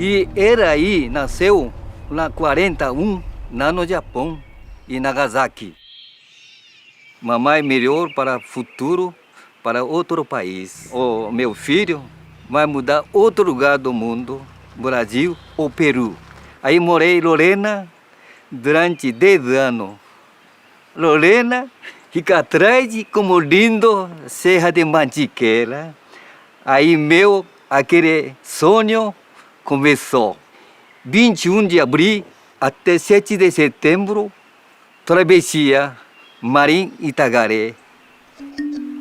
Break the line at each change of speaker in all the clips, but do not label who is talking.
E ele aí nasceu na 41, lá no Japão, em Nagasaki. Mamãe melhor para o futuro, para outro país. O meu filho vai mudar outro lugar do mundo, Brasil ou Peru. Aí morei em Lorena durante 10 anos. Lorena fica atrás como lindo Serra de Mantiqueira. Aí meu aquele sonho começou. 21 de abril até 7 de setembro, travessia Marim Itagaré.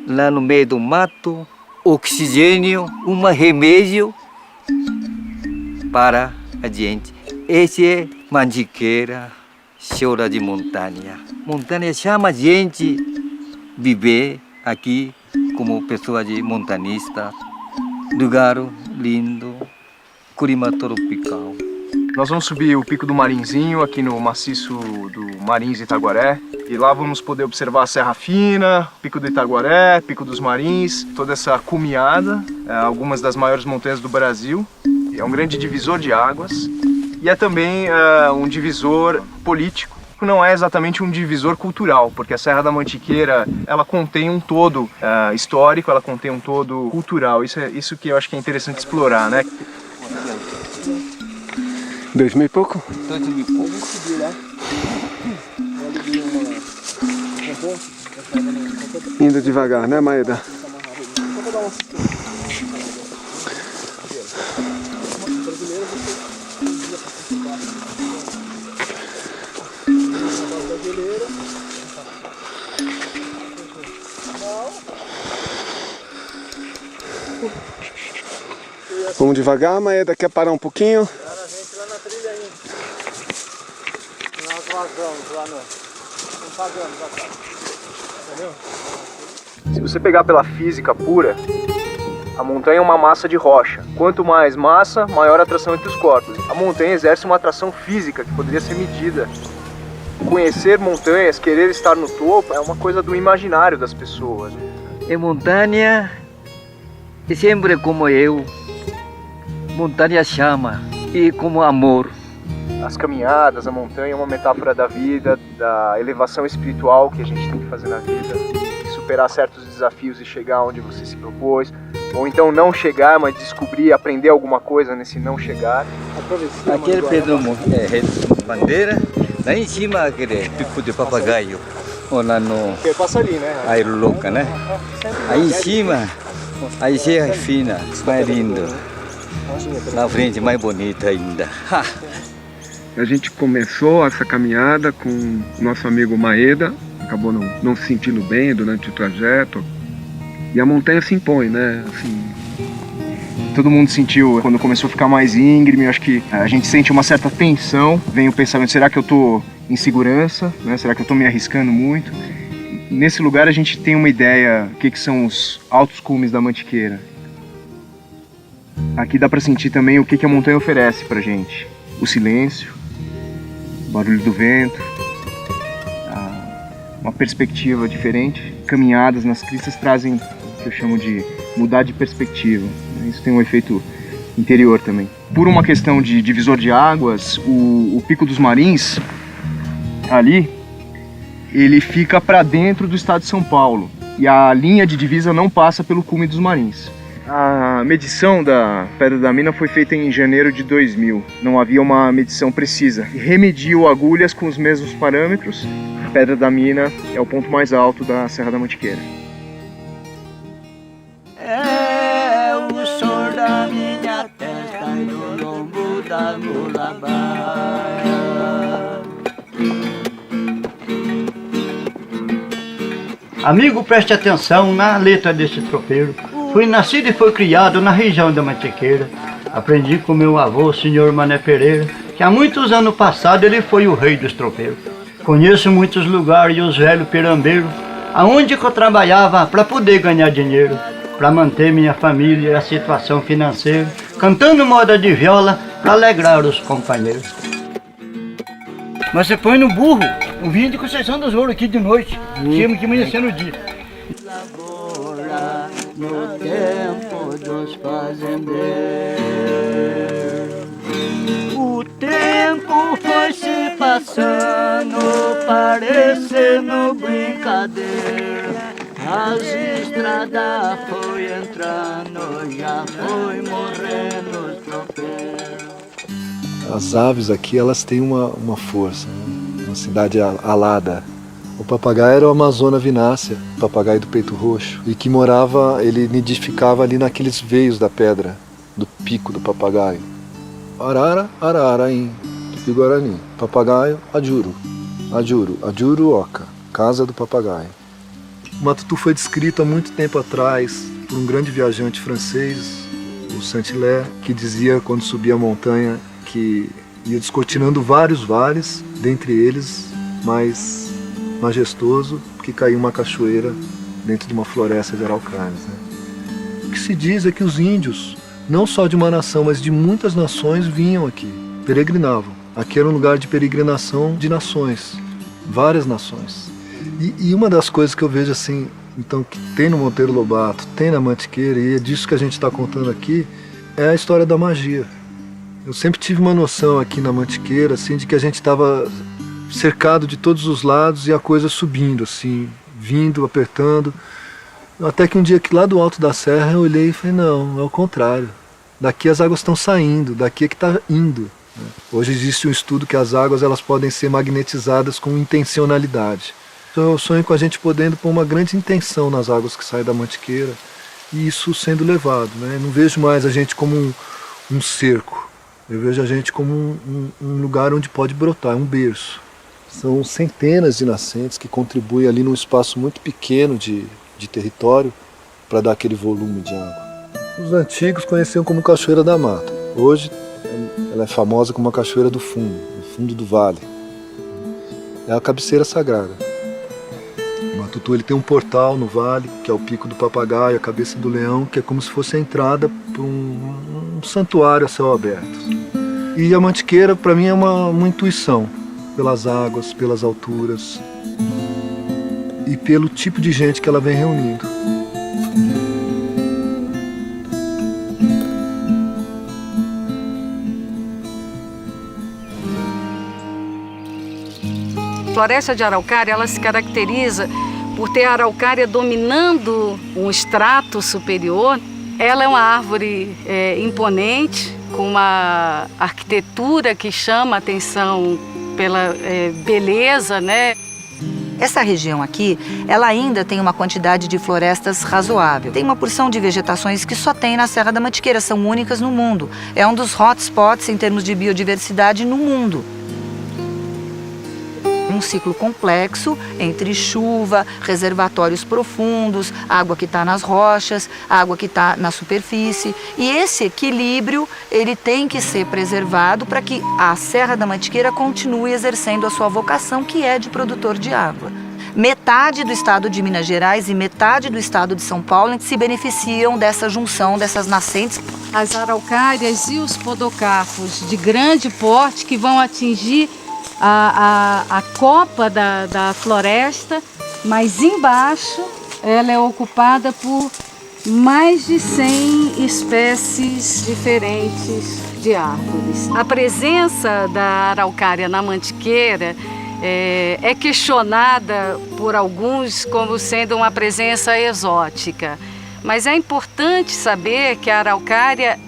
Lá no meio do mato, oxigênio, remédio para a gente. Esse é Mantiqueira, chora de montanha. Montanha chama a gente viver aqui como pessoa de montanista. Lugar lindo, clima tropical.
Nós vamos subir o Pico do Marinzinho, aqui no maciço do Marins Itaguaré. E lá vamos poder observar a Serra Fina, Pico do Itaguaré, Pico dos Marins, toda essa cumeada, algumas das maiores montanhas do Brasil. É um grande divisor de águas e é também um divisor político. Não é exatamente um divisor cultural, porque a Serra da Mantiqueira ela contém um todo histórico, ela contém um todo cultural. Isso que eu acho que é interessante explorar, né?
2000 e pouco?
2000 e pouco.
Indo devagar, né, Maeda? Vamos devagar, Maeda, quer parar um pouquinho?
A gente lá na trilha ainda. Nós vazamos lá no... Não pagamos a casa. Entendeu?
Se você pegar pela física pura, a montanha é uma massa de rocha. Quanto mais massa, maior a atração entre os corpos. A montanha exerce uma atração física que poderia ser medida. Conhecer montanhas, querer estar no topo, é uma coisa do imaginário das pessoas.
Em montanha, sempre como eu, montanha chama e como amor.
As caminhadas, a montanha é uma metáfora da vida, da elevação espiritual que a gente tem que fazer na vida, superar certos desafios e chegar onde você se propôs, ou então não chegar, mas descobrir, aprender alguma coisa nesse não chegar.
Aquele Pedro Bandeira, lá em cima aquele pico de papagaio, ou lá no...
Porque passa ali, né?
Aí louca, né? Aí em cima, aí Serra Fina, mais lindo. Na frente, mais bonita ainda.
A gente começou essa caminhada com o nosso amigo Maeda, acabou não se sentindo bem durante o trajeto. E a montanha se impõe, né? Assim,
todo mundo sentiu, quando começou a ficar mais íngreme, acho que a gente sente uma certa tensão. Vem o pensamento, será que eu tô em segurança? Né? Será que eu tô me arriscando muito? Nesse lugar a gente tem uma ideia do que são os altos cumes da Mantiqueira. Aqui dá para sentir também o que a montanha oferece pra gente. O silêncio, barulho do vento, uma perspectiva diferente. Caminhadas nas cristas trazem o que eu chamo de mudar de perspectiva. Isso tem um efeito interior também. Por uma questão de divisor de águas, o Pico dos Marins, ali, ele fica para dentro do estado de São Paulo. E a linha de divisa não passa pelo cume dos Marins. A medição da Pedra da Mina foi feita em janeiro de 2000. Não havia uma medição precisa. Remediou agulhas com os mesmos parâmetros. A Pedra da Mina é o ponto mais alto da Serra da Mantiqueira.
É o som da minha testa e do lombo da mula baia. Amigo, preste atenção na letra desse tropeiro. Fui nascido e fui criado na região da Mantiqueira. Aprendi com meu avô, o senhor Mané Pereira, que há muitos anos passados ele foi o rei dos tropeiros. Conheço muitos lugares e os velhos pirambeiros, aonde que eu trabalhava para poder ganhar dinheiro, para manter minha família e a situação financeira, cantando moda de viola para alegrar os companheiros. Mas você põe no burro o vinho de Conceição dos Ouros aqui de noite, tínhamos que amanhecer no dia. Lavoura no tempo dos fazendeiros, o tempo foi se passando, parecendo brincadeira. As estradas foi entrando, já foi morrendo os tropeiros.
As aves aqui, elas têm uma força, né? Uma cidade alada. O papagaio era o Amazona vinácea, papagaio do peito roxo, e que morava, ele nidificava ali naqueles veios da pedra, do pico do papagaio. Arara, arara, em Tupi-Guarani. Papagaio, ajuru, ajuru, ajuruoca, casa do papagaio. O Matutu foi descrito há muito tempo atrás por um grande viajante francês, o Saint-Hilaire, que dizia quando subia a montanha que ia descortinando vários vales, dentre eles mais majestoso, que caiu uma cachoeira dentro de uma floresta de araucárias, né? O que se diz é que os índios, não só de uma nação, mas de muitas nações, vinham aqui, peregrinavam. Aqui era um lugar de peregrinação de nações, várias nações. E uma das coisas que eu vejo assim, então, que tem no Monteiro Lobato, tem na Mantiqueira, e é disso que a gente está contando aqui, é a história da magia. Eu sempre tive uma noção aqui na Mantiqueira, assim, de que a gente estava cercado de todos os lados e a coisa subindo, assim, vindo, apertando. Até que um dia que lá do alto da serra eu olhei e falei, não, é o contrário. Daqui as águas estão saindo, daqui é que está indo. Hoje existe um estudo que as águas elas podem ser magnetizadas com intencionalidade. Então eu sonho com a gente podendo pôr uma grande intenção nas águas que saem da Mantiqueira e isso sendo levado, né? Não vejo mais a gente como um cerco. Eu vejo a gente como um lugar onde pode brotar, um berço. São centenas de nascentes que contribuem ali num espaço muito pequeno de território para dar aquele volume de água. Os antigos conheciam como Cachoeira da Mata. Hoje ela é famosa como a Cachoeira do fundo do vale. É a cabeceira sagrada. O Matutu ele tem um portal no vale, que é o Pico do Papagaio, a Cabeça do Leão, que é como se fosse a entrada para um santuário a céu aberto. E a Mantiqueira, para mim, é uma intuição, pelas águas, pelas alturas e pelo tipo de gente que ela vem reunindo.
A floresta de araucária, ela se caracteriza por ter a araucária dominando um estrato superior. Ela é uma árvore imponente, com uma arquitetura que chama a atenção pela beleza, né?
Essa região aqui, ela ainda tem uma quantidade de florestas razoável. Tem uma porção de vegetações que só tem na Serra da Mantiqueira, são únicas no mundo. É um dos hotspots em termos de biodiversidade no mundo. Um ciclo complexo entre chuva, reservatórios profundos, água que está nas rochas, água que está na superfície. E esse equilíbrio, ele tem que ser preservado para que a Serra da Mantiqueira continue exercendo a sua vocação, que é de produtor de água. Metade do estado de Minas Gerais e metade do estado de São Paulo se beneficiam dessa junção, dessas nascentes.
As araucárias e os podocarpos de grande porte que vão atingir a copa da floresta, mas embaixo ela é ocupada por mais de 100 espécies diferentes de árvores. A presença da araucária na Mantiqueira é questionada por alguns como sendo uma presença exótica, mas é importante saber que a araucária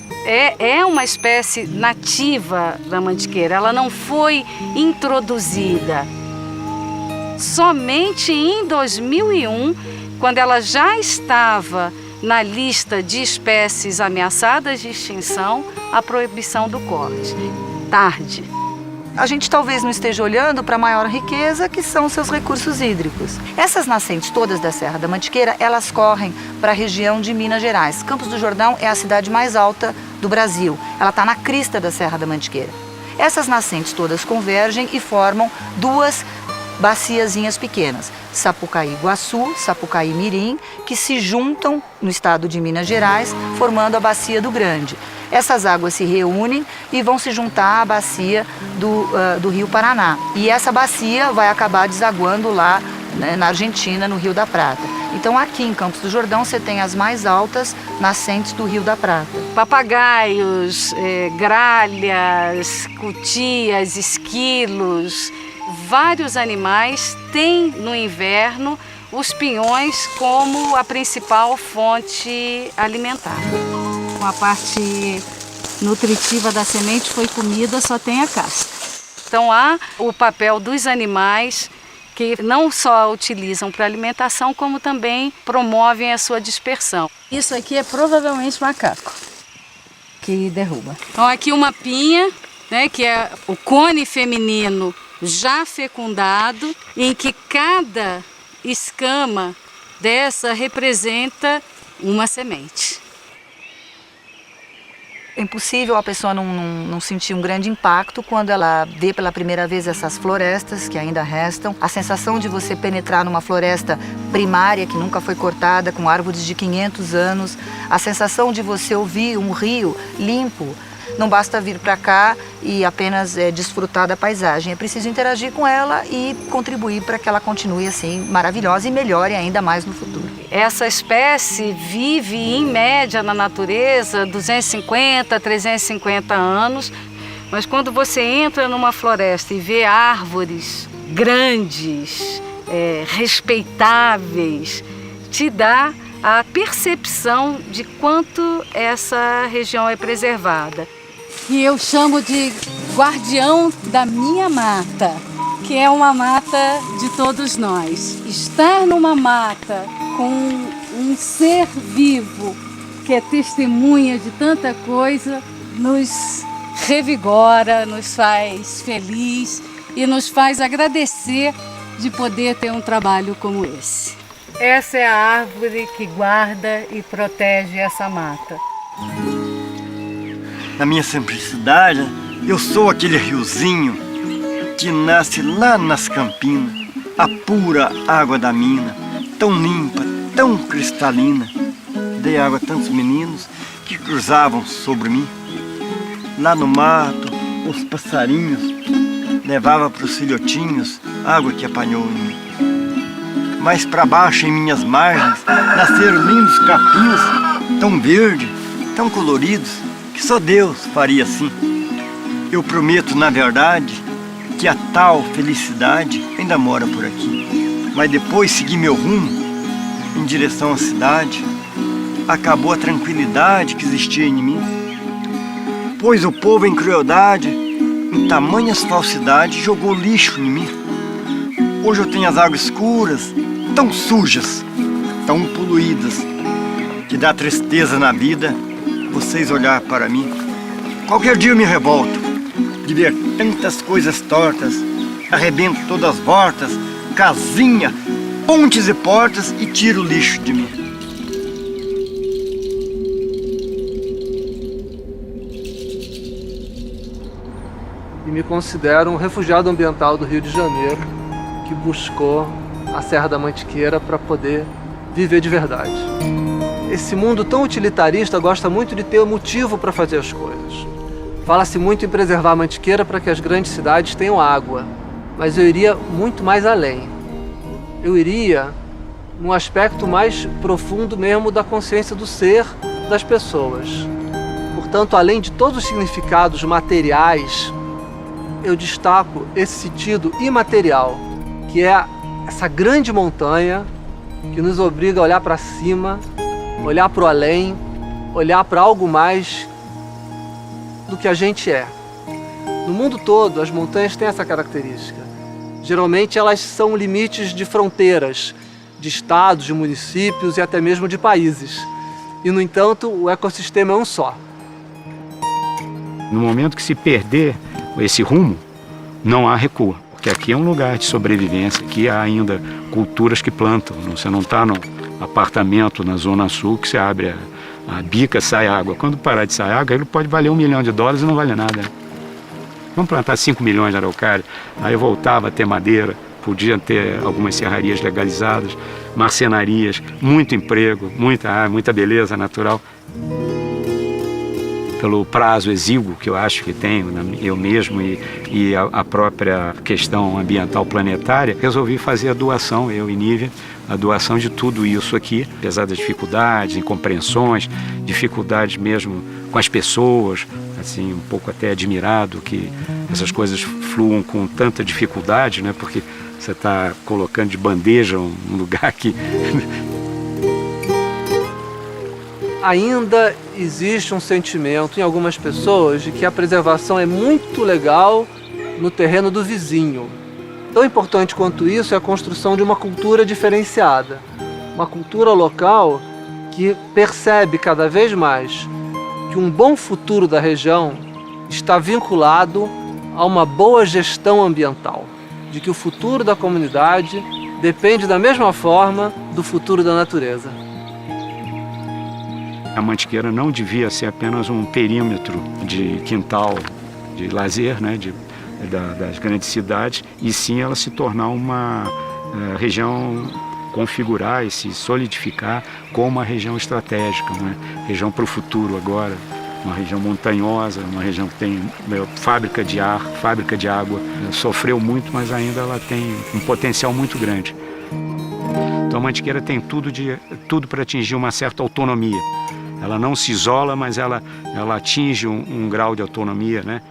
é uma espécie nativa da Mantiqueira, ela não foi introduzida. Somente em 2001, quando ela já estava na lista de espécies ameaçadas de extinção, a proibição do corte. Tarde.
A gente talvez não esteja olhando para a maior riqueza, que são seus recursos hídricos. Essas nascentes todas da Serra da Mantiqueira, elas correm para a região de Minas Gerais. Campos do Jordão é a cidade mais alta do Brasil. Ela está na crista da Serra da Mantiqueira. Essas nascentes todas convergem e formam duas baciazinhas pequenas, Sapucaí-Guaçu, Sapucaí-Mirim, que se juntam no estado de Minas Gerais, formando a Bacia do Grande. Essas águas se reúnem e vão se juntar à bacia do Rio Paraná. E essa bacia vai acabar desaguando lá, né, na Argentina, no Rio da Prata. Então aqui em Campos do Jordão você tem as mais altas nascentes do Rio da Prata.
Papagaios, gralhas, cutias, esquilos, vários animais têm no inverno os pinhões como a principal fonte alimentar. A parte nutritiva da semente foi comida, só tem a casca. Então há o papel dos animais que não só utilizam para alimentação, como também promovem a sua dispersão. Isso aqui é provavelmente macaco que derruba. Então aqui uma pinha, né, que é o cone feminino já fecundado, em que cada escama dessa representa uma semente.
É impossível a pessoa não sentir um grande impacto quando ela vê pela primeira vez essas florestas que ainda restam. A sensação de você penetrar numa floresta primária que nunca foi cortada, com árvores de 500 anos. A sensação de você ouvir um rio limpo. Não basta vir para cá e apenas desfrutar da paisagem. É preciso interagir com ela e contribuir para que ela continue assim maravilhosa e melhore ainda mais no futuro.
Essa espécie vive, em média, na natureza 250, 350 anos. Mas quando você entra numa floresta e vê árvores grandes, respeitáveis, te dá a percepção de quanto essa região é preservada. Que eu chamo de guardião da minha mata, que é uma mata de todos nós. Estar numa mata com um ser vivo que é testemunha de tanta coisa nos revigora, nos faz feliz e nos faz agradecer de poder ter um trabalho como esse. Essa é a árvore que guarda e protege essa mata.
Na minha simplicidade, eu sou aquele riozinho que nasce lá nas campinas, a pura água da mina, tão limpa, tão cristalina. Dei água a tantos meninos que cruzavam sobre mim. Lá no mato, os passarinhos levavam para os filhotinhos água que apanhou em mim. Mais para baixo, em minhas margens, nasceram lindos capins, tão verdes, tão coloridos, que só Deus faria assim. Eu prometo, na verdade, que a tal felicidade ainda mora por aqui. Mas depois segui meu rumo em direção à cidade. Acabou a tranquilidade que existia em mim. Pois o povo, em crueldade, em tamanhas falsidades, jogou lixo em mim. Hoje eu tenho as águas escuras, tão sujas, tão poluídas, que dá tristeza na vida vocês olhar para mim. Qualquer dia eu me revolto de ver tantas coisas tortas, arrebento todas as voltas, casinha, pontes e portas e tiro o lixo de mim.
E me considero um refugiado ambiental do Rio de Janeiro que buscou a Serra da Mantiqueira para poder viver de verdade. Esse mundo tão utilitarista gosta muito de ter motivo para fazer as coisas. Fala-se muito em preservar a Mantiqueira para que as grandes cidades tenham água, mas eu iria muito mais além. Eu iria num aspecto mais profundo mesmo da consciência do ser das pessoas. Portanto, além de todos os significados materiais, eu destaco esse sentido imaterial, que é essa grande montanha que nos obriga a olhar para cima, olhar para o além, olhar para algo mais do que a gente é. No mundo todo, as montanhas têm essa característica. Geralmente elas são limites de fronteiras, de estados, de municípios e até mesmo de países. E, no entanto, o ecossistema é um só.
No momento que se perder esse rumo, não há recuo. Porque aqui é um lugar de sobrevivência, aqui há ainda culturas que plantam. Você não está no apartamento na Zona Sul que você abre a bica, sai água. Quando parar de sair água, ele pode valer $1 milhão e não vale nada. Vamos plantar 5 milhões de araucária, aí eu voltava a ter madeira, podia ter algumas serrarias legalizadas, marcenarias, muito emprego, muita árvore, muita beleza natural. Pelo prazo exíguo que eu acho que tenho, eu mesmo e a própria questão ambiental planetária, resolvi fazer a doação, eu e Nívia, a doação de tudo isso aqui, apesar das dificuldades, incompreensões, dificuldades mesmo com as pessoas, assim, um pouco até admirado que essas coisas fluam com tanta dificuldade, né? Porque você está colocando de bandeja um lugar que...
Ainda existe um sentimento em algumas pessoas de que a preservação é muito legal no terreno do vizinho. Tão importante quanto isso é a construção de uma cultura diferenciada, uma cultura local que percebe cada vez mais que um bom futuro da região está vinculado a uma boa gestão ambiental, de que o futuro da comunidade depende da mesma forma do futuro da natureza.
A Mantiqueira não devia ser apenas um perímetro de quintal de lazer, né, das grandes cidades, e sim ela se tornar uma região, configurar e se solidificar como uma região estratégica, uma região para o futuro agora, uma região montanhosa, uma região que tem fábrica de ar, fábrica de água. Sofreu muito, mas ainda ela tem um potencial muito grande. Então a Mantiqueira tem tudo para atingir uma certa autonomia. Ela não se isola, mas ela atinge um grau de autonomia, né?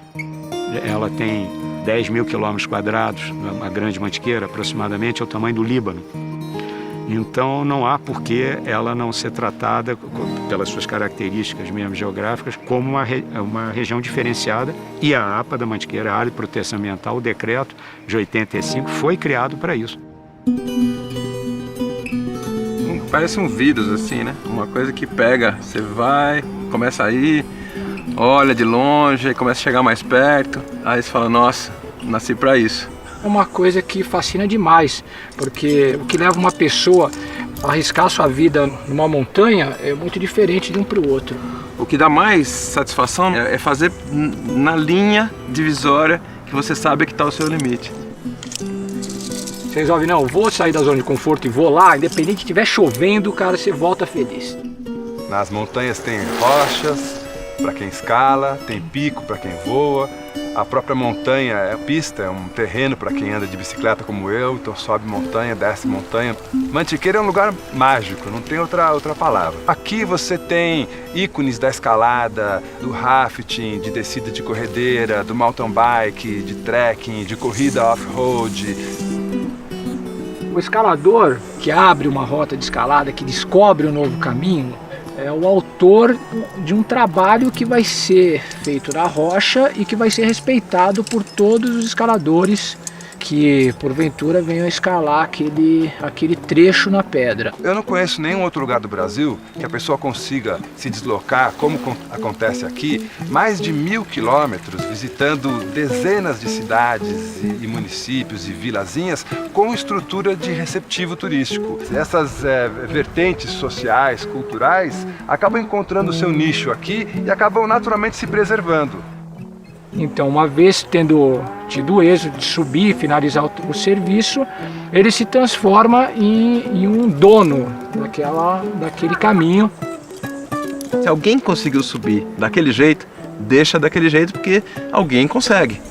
Ela tem 10 mil quilômetros quadrados, a Grande Mantiqueira, aproximadamente, é o tamanho do Líbano. Então não há por que ela não ser tratada, pelas suas características mesmo geográficas, como uma região diferenciada. E a APA da Mantiqueira, a Área de Proteção Ambiental, o decreto de 85, foi criado para isso.
Parece um vírus assim, né? Uma coisa que pega, você vai, começa a ir, olha de longe, aí começa a chegar mais perto, aí você fala, nossa, nasci para isso.
É uma coisa que fascina demais, porque o que leva uma pessoa a arriscar sua vida numa montanha é muito diferente de um para o outro.
O que dá mais satisfação é fazer na linha divisória que você sabe que está o seu limite.
Você resolve, não, vou sair da zona de conforto e vou lá, independente de estiver chovendo, cara, você volta feliz.
Nas montanhas tem rochas para quem escala, tem pico para quem voa. A própria montanha é pista, é um terreno para quem anda de bicicleta como eu, então sobe montanha, desce montanha. Mantiqueira é um lugar mágico, não tem outra palavra. Aqui você tem ícones da escalada, do rafting, de descida de corredeira, do mountain bike, de trekking, de corrida off-road.
O escalador que abre uma rota de escalada, que descobre um novo caminho, é o autor de um trabalho que vai ser feito na rocha e que vai ser respeitado por todos os escaladores que porventura venham escalar aquele trecho na pedra.
Eu não conheço nenhum outro lugar do Brasil que a pessoa consiga se deslocar, como acontece aqui, mais de 1000 quilômetros, visitando dezenas de cidades e municípios e vilazinhas com estrutura de receptivo turístico. Essas vertentes sociais, culturais, acabam encontrando o seu nicho aqui e acabam naturalmente se preservando.
Então, uma vez tendo tido o êxito de subir e finalizar o serviço, ele se transforma em um dono daquele caminho.
Se alguém conseguiu subir daquele jeito, deixa daquele jeito porque alguém consegue.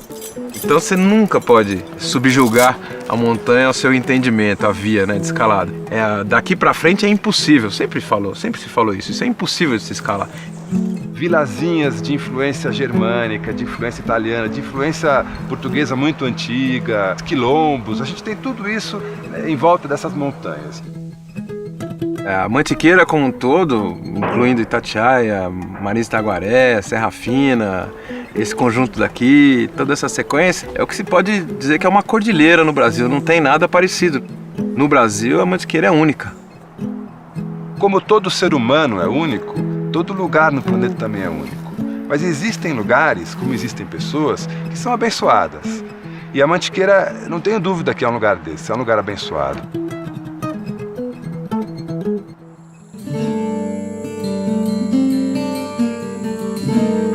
Então você nunca pode subjugar a montanha ao seu entendimento, a via, né, de escalada. Daqui para frente é impossível, sempre se falou isso é impossível de se escalar.
Vilazinhas de influência germânica, de influência italiana, de influência portuguesa muito antiga, quilombos, a gente tem tudo isso em volta dessas montanhas.
A Mantiqueira como um todo, incluindo Itatiaia, Marins de Itaguaré, Serra Fina, esse conjunto daqui, toda essa sequência, é o que se pode dizer que é uma cordilheira no Brasil, não tem nada parecido. No Brasil, a Mantiqueira é única.
Como todo ser humano é único, todo lugar no planeta também é único. Mas existem lugares, como existem pessoas, que são abençoadas. E a Mantiqueira, não tenho dúvida que é um lugar desse, é um lugar abençoado.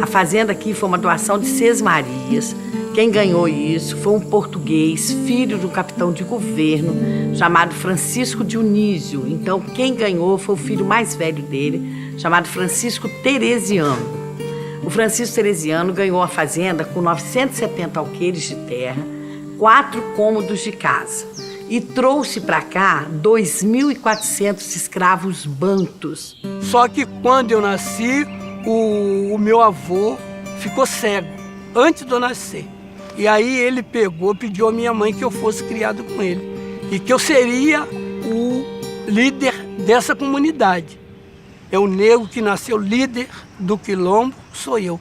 A fazenda aqui foi uma doação de Sesmarias. Quem ganhou isso foi um português, filho do capitão de governo, chamado Francisco Dionísio. Então, quem ganhou foi o filho mais velho dele, chamado Francisco Teresiano. O Francisco Teresiano ganhou a fazenda com 970 alqueires de terra, 4 cômodos de casa e trouxe para cá 2.400 escravos bantus.
Só que quando eu nasci, o meu avô ficou cego, antes de eu nascer. E aí ele pediu à minha mãe que eu fosse criado com ele e que eu seria o líder dessa comunidade. É o negro que nasceu líder do quilombo, sou eu.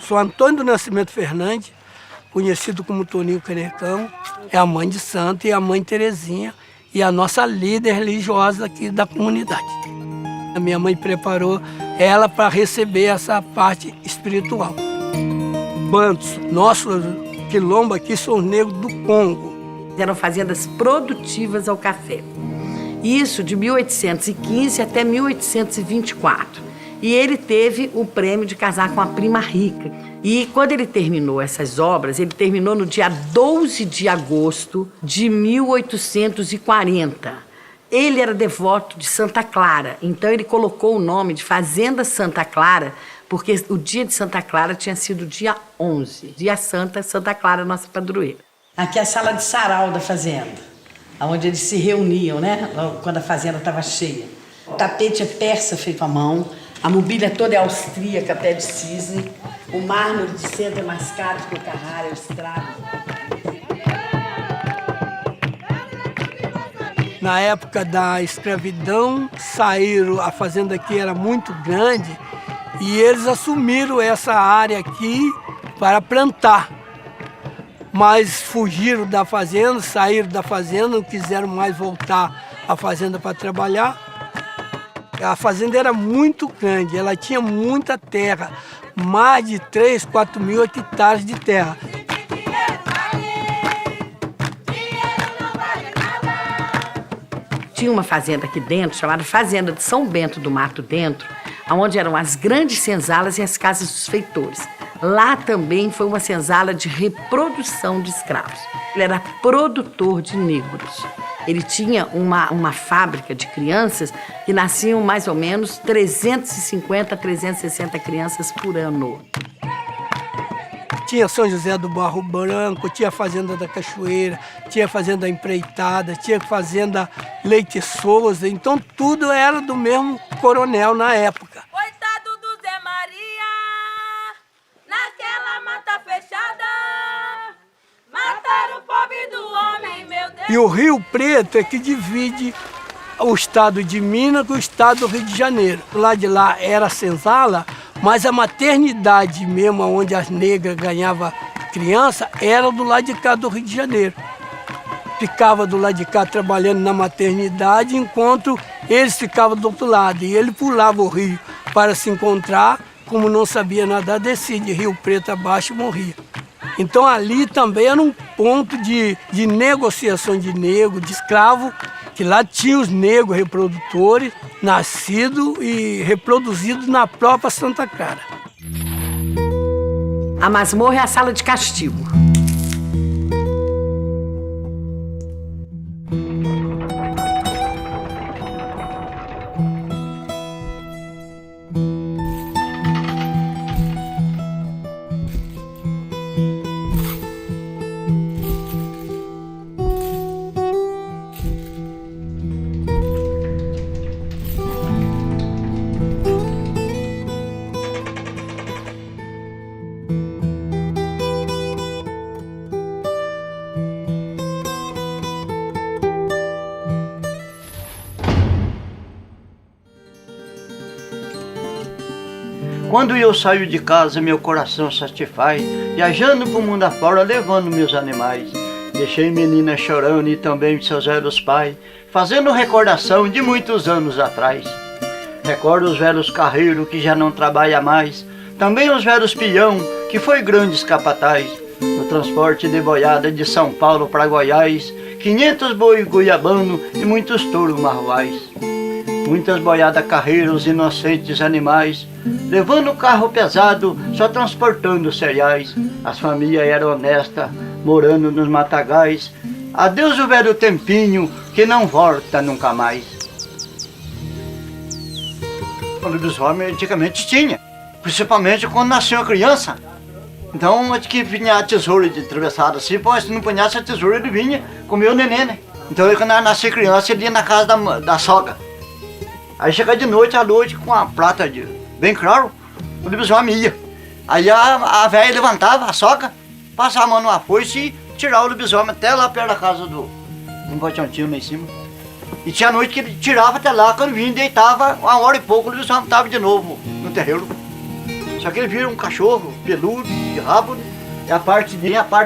Sou Antônio do Nascimento Fernandes, conhecido como Toninho Canecão, é a mãe de santo e a mãe Terezinha e a nossa líder religiosa aqui da comunidade. A minha mãe preparou ela para receber essa parte espiritual. Bantos, nosso quilombo aqui são os negros do Congo.
Eram fazendas produtivas ao café. Isso de 1815 até 1824. E ele teve o prêmio de casar com a prima rica. E quando ele terminou essas obras, ele terminou no dia 12 de agosto de 1840. Ele era devoto de Santa Clara, então ele colocou o nome de Fazenda Santa Clara, porque o dia de Santa Clara tinha sido dia 11, dia Santa Clara, nossa padroeira. Aqui é a sala de sarau da fazenda, onde eles se reuniam, né, quando a fazenda estava cheia. O tapete é persa feito à mão, a mobília toda é austríaca, pé de cisne, o mármore de centro é mais caro que o Carrara, é o estrago.
Na época da escravidão, a fazenda aqui era muito grande e eles assumiram essa área aqui para plantar. Mas fugiram da fazenda, saíram da fazenda, não quiseram mais voltar à fazenda para trabalhar. A fazenda era muito grande, ela tinha muita terra, mais de 3, 4 mil hectares de terra.
Tinha uma fazenda aqui dentro, chamada Fazenda de São Bento do Mato Dentro, onde eram as grandes senzalas e as casas dos feitores. Lá também foi uma senzala de reprodução de escravos. Ele era produtor de negros. Ele tinha uma fábrica de crianças que nasciam mais ou menos 350 a 360 crianças por ano.
Tinha São José do Barro Branco, tinha a Fazenda da Cachoeira, tinha a Fazenda Empreitada, tinha a Fazenda Leite Souza, então tudo era do mesmo coronel na época.
Coitado do Zé Maria, naquela mata fechada, mataram o pobre do homem, meu Deus.
E o Rio Preto é que divide o estado de Minas com o estado do Rio de Janeiro. Lá de lá era a senzala, mas a maternidade mesmo, onde as negras ganhavam criança, era do lado de cá do Rio de Janeiro. Ficava do lado de cá trabalhando na maternidade, enquanto eles ficavam do outro lado. E ele pulava o rio para se encontrar, como não sabia nadar, descia de Rio Preto abaixo e morria. Então ali também era um ponto de negociação de negro, de escravo, que lá tinha os negros reprodutores, nascidos e reproduzidos na própria Santa Clara.
A masmorra é a sala de castigo.
Quando eu saio de casa, meu coração satisfaz, viajando pro mundo afora, levando meus animais. Deixei meninas chorando e também seus velhos pais, fazendo recordação de muitos anos atrás. Recordo os velhos carreiros que já não trabalham mais, também os velhos peão que foi grandes capataz. No transporte de boiada de São Paulo para Goiás, 500 boi goiabano e muitos touros marruais. Muitas boiadas carreiros, inocentes animais, levando carro pesado, só transportando cereais. As famílias eram honestas, morando nos matagais. Adeus o velho tempinho, que não volta nunca mais. O lobisomem antigamente tinha, principalmente quando nasceu a criança. Então, acho que vinha a tesoura de atravessada assim, pô, se não punhasse a tesoura, ele vinha comer o neném, né? Então, quando nascia criança, ele ia na casa da sogra. Aí chega de noite, à noite, com a prata bem claro, o lobisomem ia. Aí a velha levantava, a sogra, passava a mão numa foice e tirava o lobisomem até lá perto da casa do Botiontinho lá em cima. E tinha noite que ele tirava até lá, quando vinha, deitava, 1h e pouco, o lobisomem estava de novo no terreiro. Só que ele vira um cachorro peludo, de rabo, e a parte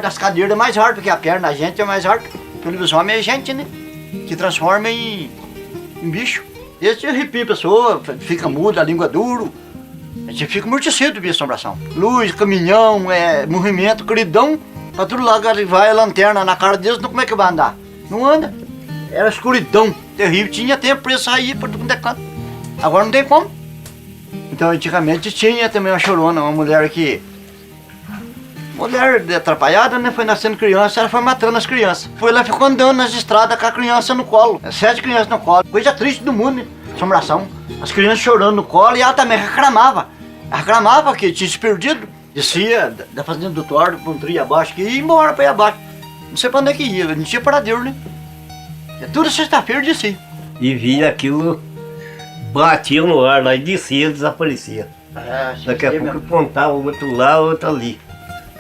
das cadeiras é mais harta, porque a perna da gente é mais harta. Porque o lobisomem é gente, né? Que transforma em bicho. Esse arrepia a pessoa, fica muda, a língua duro. A gente fica amortecido de assombração. Luz, caminhão, movimento, cridão, pra tudo lá vai a lanterna na cara deles, como é que vai andar? Não anda. Era escuridão, terrível, tinha tempo pra sair pra tudo quanto é canto. Agora não tem como. Então antigamente tinha também uma chorona, uma mulher que... Mulher atrapalhada, né? Foi nascendo criança, ela foi matando as crianças. Foi lá, ficou andando nas estradas com a criança no colo. 7 crianças no colo. Coisa triste do mundo, né? Assombração. As crianças chorando no colo e ela também reclamava. Ela reclamava que tinha se perdido. Descia da fazenda do Tordo pra um trio abaixo, que ia embora pra ir abaixo. Não sei pra onde é que ia, não tinha paradeiro, né? É tudo sexta-feira descia.
E via aquilo, batia no ar lá e descia e desaparecia. Daqui a pouco apontava o outro lá, o outro ali.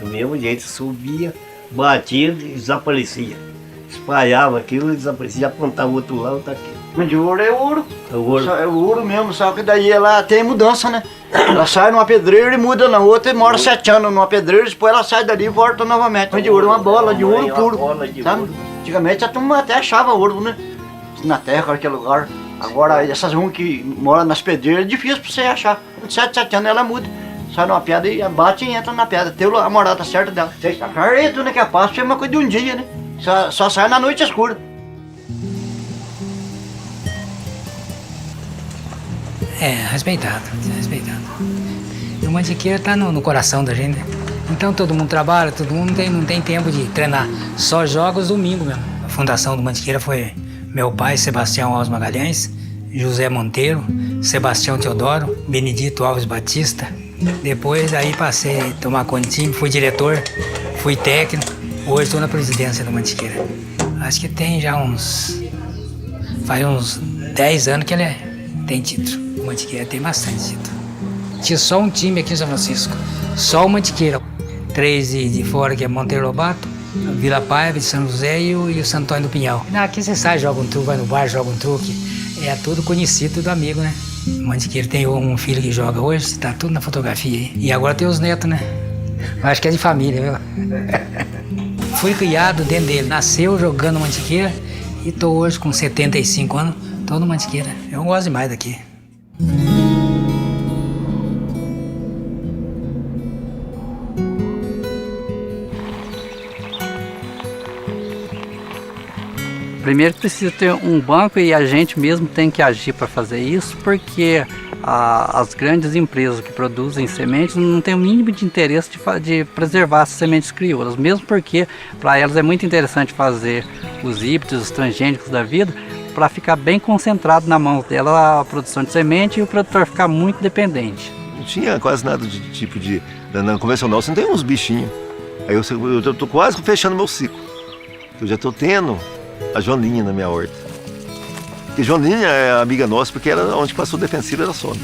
Do mesmo jeito, subia, batia e desaparecia. Espalhava aquilo e desaparecia, apontava o outro lá, o outro aqui.
Mas de ouro é ouro.
É ouro.
É ouro mesmo, só que daí ela tem mudança, né? Ela sai numa pedreira e muda na outra e mora 7 anos numa pedreira, depois ela sai dali e volta novamente. Mas de ouro é uma bola de ouro puro, sabe? Antigamente a turma até achava ouro, né? Na terra, qualquer lugar. Agora essas ruas que moram nas pedreiras é difícil pra você achar. Com 7 anos ela muda. Sai numa pedra e bate e entra na pedra. Tem a morada certa dela. Carreto, né? Que é fácil, é uma coisa de um dia, né? Só sai na noite escura.
Respeitado. E o Mantiqueira tá no coração da gente, né? Então todo mundo trabalha, todo mundo não tem tempo de treinar. Só joga os domingos mesmo. A fundação do Mantiqueira foi meu pai, Sebastião Alves Magalhães, José Monteiro, Sebastião Teodoro, Benedito Alves Batista. Depois aí passei a tomar conta do time, fui diretor, fui técnico. Hoje estou na presidência do Mantiqueira. Acho que tem já faz uns 10 anos que ele tem título. O Mantiqueira tem bastante título. Tinha só um time aqui em São Francisco, só o Mantiqueira. 3 de fora, que é Monteiro Lobato, Vila Paiva de São José e o Santo Antônio do Pinhal. Aqui você sai, joga um truque, vai no bar, joga um truque. É tudo conhecido, tudo amigo, né? O Mantiqueira tem um filho que joga hoje, tá tudo na fotografia aí. E agora tem os netos, né? Eu acho que é de família, viu? Fui criado dentro dele, nasceu jogando Mantiqueira e tô hoje com 75 anos, tô no Mantiqueira. Eu gosto demais daqui.
Primeiro precisa ter um banco e a gente mesmo tem que agir para fazer isso, porque as grandes empresas que produzem sementes não têm o mínimo de interesse de preservar as sementes crioulas, mesmo porque para elas é muito interessante fazer os híbridos, os transgênicos da vida, para ficar bem concentrado na mão dela a produção de semente e o produtor ficar muito dependente.
Não tinha quase nada de tipo de... Na convencional você não tem uns bichinhos. Aí eu estou quase fechando meu ciclo. Eu já estou tendo a Joaninha na minha horta. Porque Joaninha é amiga nossa, porque ela, onde passou defensiva, ela some.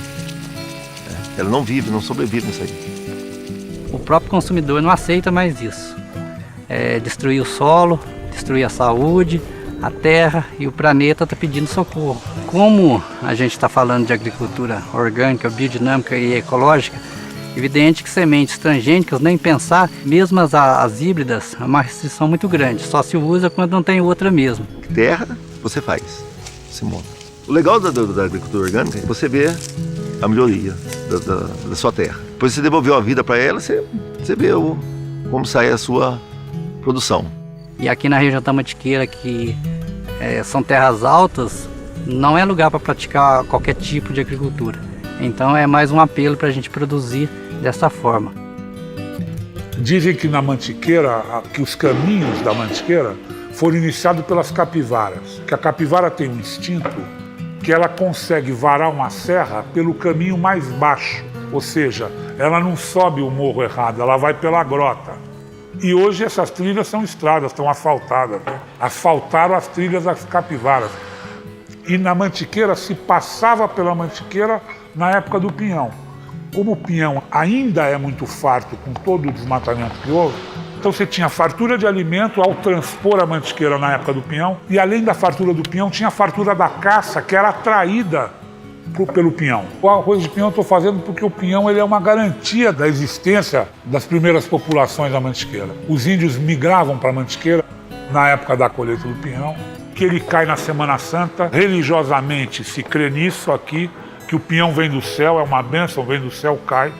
Ela não vive, não sobrevive nisso aí.
O próprio consumidor não aceita mais isso. Destruir o solo, destruir a saúde, a terra, e o planeta está pedindo socorro. como a gente está falando de agricultura orgânica, biodinâmica e ecológica, evidente que sementes transgênicas, nem pensar, mesmo as híbridas, é uma restrição muito grande, só se usa quando não tem outra mesmo.
Terra, você faz, você monta. O legal da agricultura orgânica é que você vê a melhoria da sua terra. Depois você devolveu a vida para ela, você vê como sai a sua produção.
E aqui na região da Mantiqueira, que são terras altas, não é lugar para praticar qualquer tipo de agricultura. Então é mais um apelo para a gente produzir dessa forma.
Dizem que na Mantiqueira, que os caminhos da Mantiqueira foram iniciados pelas capivaras. Que a capivara tem um instinto que ela consegue varar uma serra pelo caminho mais baixo. Ou seja, ela não sobe o morro errado, ela vai pela grota. E hoje essas trilhas são estradas, estão asfaltadas. Né? Asfaltaram as trilhas das capivaras. E na Mantiqueira se passava pela Mantiqueira na época do pinhão. Como o pinhão ainda é muito farto com todo o desmatamento que houve, então você tinha fartura de alimento ao transpor a Mantiqueira na época do pinhão, e além da fartura do pinhão, tinha a fartura da caça, que era atraída pelo pinhão. O arroz de pinhão eu estou fazendo porque o pinhão ele é uma garantia da existência das primeiras populações da Mantiqueira. Os índios migravam para a Mantiqueira na época da colheita do pinhão, que ele cai na Semana Santa. Religiosamente se crê nisso aqui, que o pinhão vem do céu, é uma bênção, vem do céu, cai.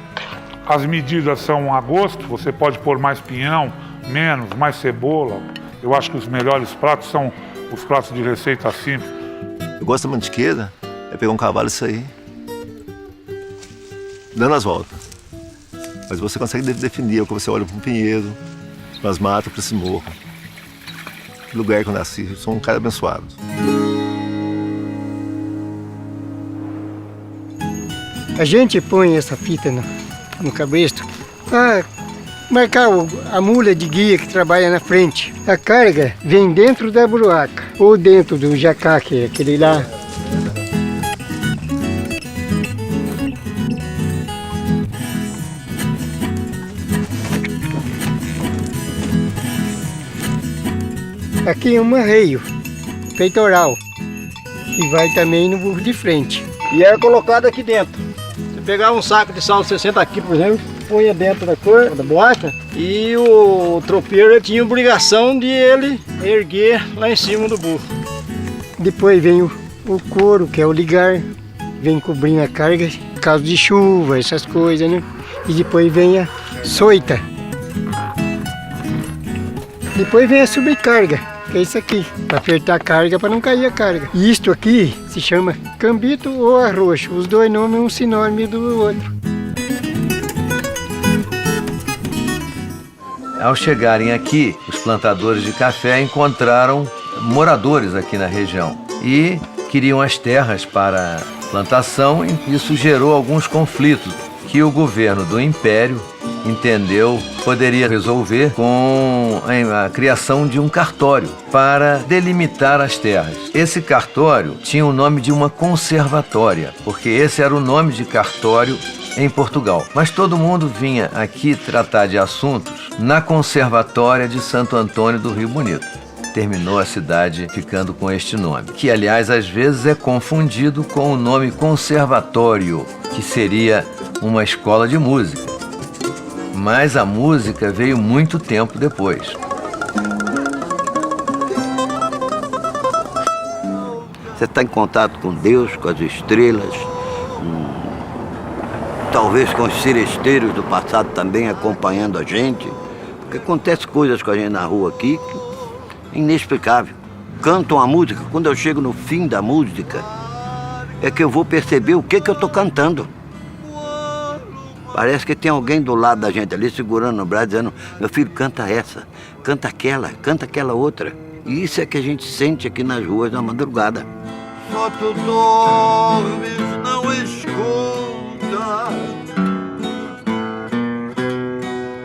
As medidas são a gosto, você pode pôr mais pinhão, menos, mais cebola. Eu acho que os melhores pratos são os pratos de receita simples.
Eu gosto da Mantiqueira, é pegar um cavalo e sair, dando as voltas. Mas você consegue definir, quando você olha para um pinheiro, para as matas, para esse morro. Que lugar que eu nasci, eu sou um cara abençoado.
A gente põe essa fita no cabresto para marcar a mula de guia que trabalha na frente. A carga vem dentro da buraca ou dentro do jacá, que é aquele lá. Aqui é um arreio peitoral, que vai também no burro de frente.
E era colocado aqui dentro. Você pegava um saco de sal de 60 quilos, por exemplo, punha dentro da boaca, e o tropeiro tinha obrigação de ele erguer lá em cima do burro.
Depois vem o couro, que é o ligar, vem cobrindo a carga, por causa de chuva, essas coisas, né? E depois vem a soita. Depois vem a sobrecarga, que é isso aqui, para apertar a carga, para não cair a carga. E isto aqui se chama cambito ou arroxo, os dois nomes um sinônimo do outro.
Ao chegarem aqui, os plantadores de café encontraram moradores aqui na região e queriam as terras para plantação, e isso gerou alguns conflitos que o governo do Império entendeu poderia resolver com a criação de um cartório para delimitar as terras. Esse cartório tinha o nome de uma conservatória, porque esse era o nome de cartório em Portugal. Mas todo mundo vinha aqui tratar de assuntos na Conservatória de Santo Antônio do Rio Bonito. Terminou a cidade ficando com este nome, que aliás às vezes é confundido com o nome conservatório, que seria uma escola de música. Mas a música veio muito tempo depois.
Você está em contato com Deus, com as estrelas, talvez com os seresteiros do passado também acompanhando a gente. Porque acontece coisas com a gente na rua aqui que é inexplicável. Canto uma música, quando eu chego no fim da música, é que eu vou perceber o que eu estou cantando. Parece que tem alguém do lado da gente ali segurando no braço, dizendo: meu filho, canta essa, canta aquela outra. E isso é que a gente sente aqui nas ruas na madrugada.
Só tu dormes, não escuta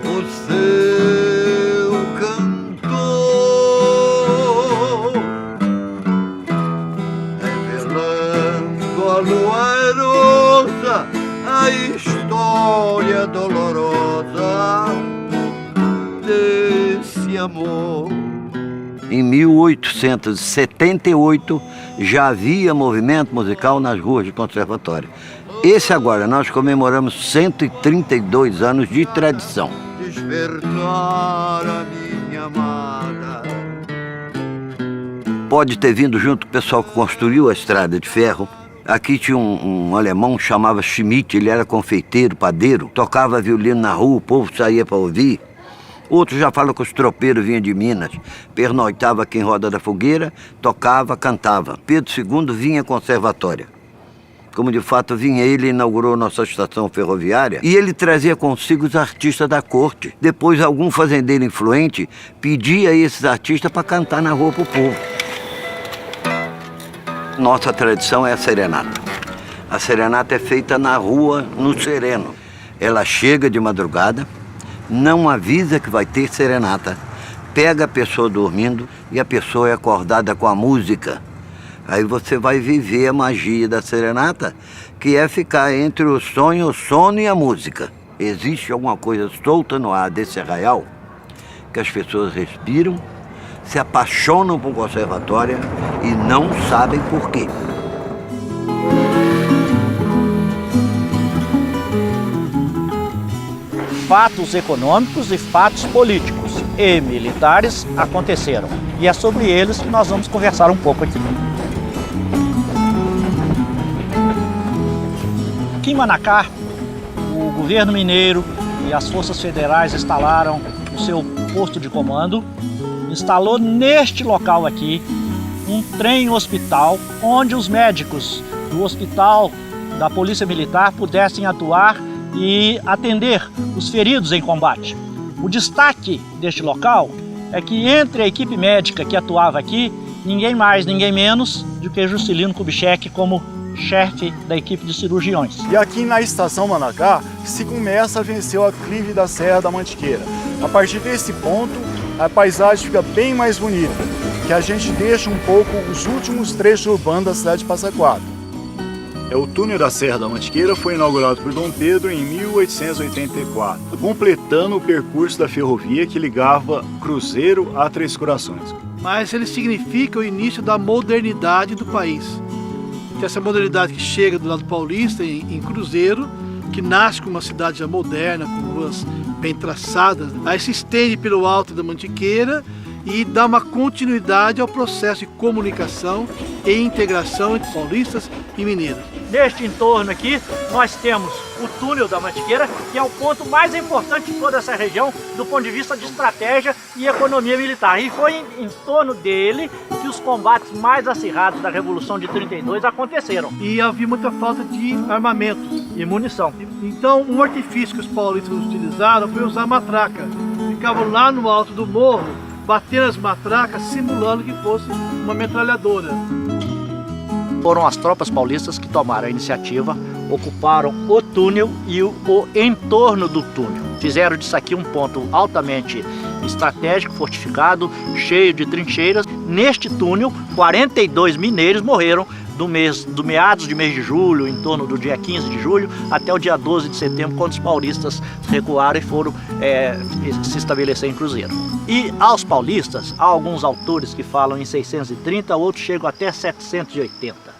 o seu cantor, revelando a lua erosa, a história dolorosa desse amor
Em 1878 já havia movimento musical nas ruas de conservatório. Esse agora, nós comemoramos 132 anos de tradição.
Despertar a minha amada.
Pode ter vindo junto com o pessoal que construiu a estrada de ferro. Aqui tinha um alemão que chamava Schmidt, ele era confeiteiro, padeiro, tocava violino na rua, o povo saía para ouvir. Outros já falam que os tropeiros vinham de Minas, pernoitava aqui em Roda da Fogueira, tocava, cantava. Pedro II vinha conservatória. Como de fato vinha ele, inaugurou nossa estação ferroviária e ele trazia consigo os artistas da corte. Depois algum fazendeiro influente pedia a esses artistas para cantar na rua para o povo. Nossa tradição é a serenata. A serenata é feita na rua, no sereno. Ela chega de madrugada, não avisa que vai ter serenata, pega a pessoa dormindo e a pessoa é acordada com a música. Aí você vai viver a magia da serenata, que é ficar entre o sonho, o sono e a música. Existe alguma coisa solta no ar desse arraial que as pessoas respiram, se apaixonam por conservatória e não sabem por quê.
Fatos econômicos e fatos políticos e militares aconteceram. E é sobre eles que nós vamos conversar um pouco aqui. Aqui em Manacá, o governo mineiro e as forças federais instalaram o seu posto de comando, instalou neste local aqui um trem-hospital, onde os médicos do hospital da Polícia Militar pudessem atuar e atender os feridos em combate. O destaque deste local é que entre a equipe médica que atuava aqui, ninguém mais, ninguém menos do que Juscelino Kubitschek como chefe da equipe de cirurgiões.
E aqui na estação Manacá se começa a vencer o aclive da Serra da Mantiqueira. A partir desse ponto, a paisagem fica bem mais bonita, que a gente deixa um pouco os últimos trechos urbanos da cidade de Passa Quatro. O túnel da Serra da Mantiqueira foi inaugurado por Dom Pedro em 1884, completando o percurso da ferrovia que ligava Cruzeiro a Três Corações.
Mas ele significa o início da modernidade do país. Essa modernidade que chega do lado paulista, em Cruzeiro, que nasce com uma cidade já moderna, com ruas bem traçadas, aí se estende pelo Alto da Mantiqueira e dá uma continuidade ao processo de comunicação e integração entre paulistas e mineiros.
Neste entorno aqui, nós temos o túnel da Mantiqueira, que é o ponto mais importante de toda essa região, do ponto de vista de estratégia e economia militar. E foi em torno dele que os combates mais acirrados da Revolução de 32 aconteceram.
E havia muita falta de armamento
e munição.
Então, um artifício que os paulistas utilizaram foi usar matraca. Ficavam lá no alto do morro, batendo as matracas, simulando que fosse uma metralhadora.
Foram as tropas paulistas que tomaram a iniciativa, ocuparam o túnel e o entorno do túnel. Fizeram disso aqui um ponto altamente estratégico, fortificado, cheio de trincheiras. Neste túnel, 42 mineiros morreram do meados de mês de julho, em torno do dia 15 de julho, até o dia 12 de setembro, quando os paulistas recuaram e foram se estabelecer em Cruzeiro. E aos paulistas, há alguns autores que falam em 630, outros chegam até 780.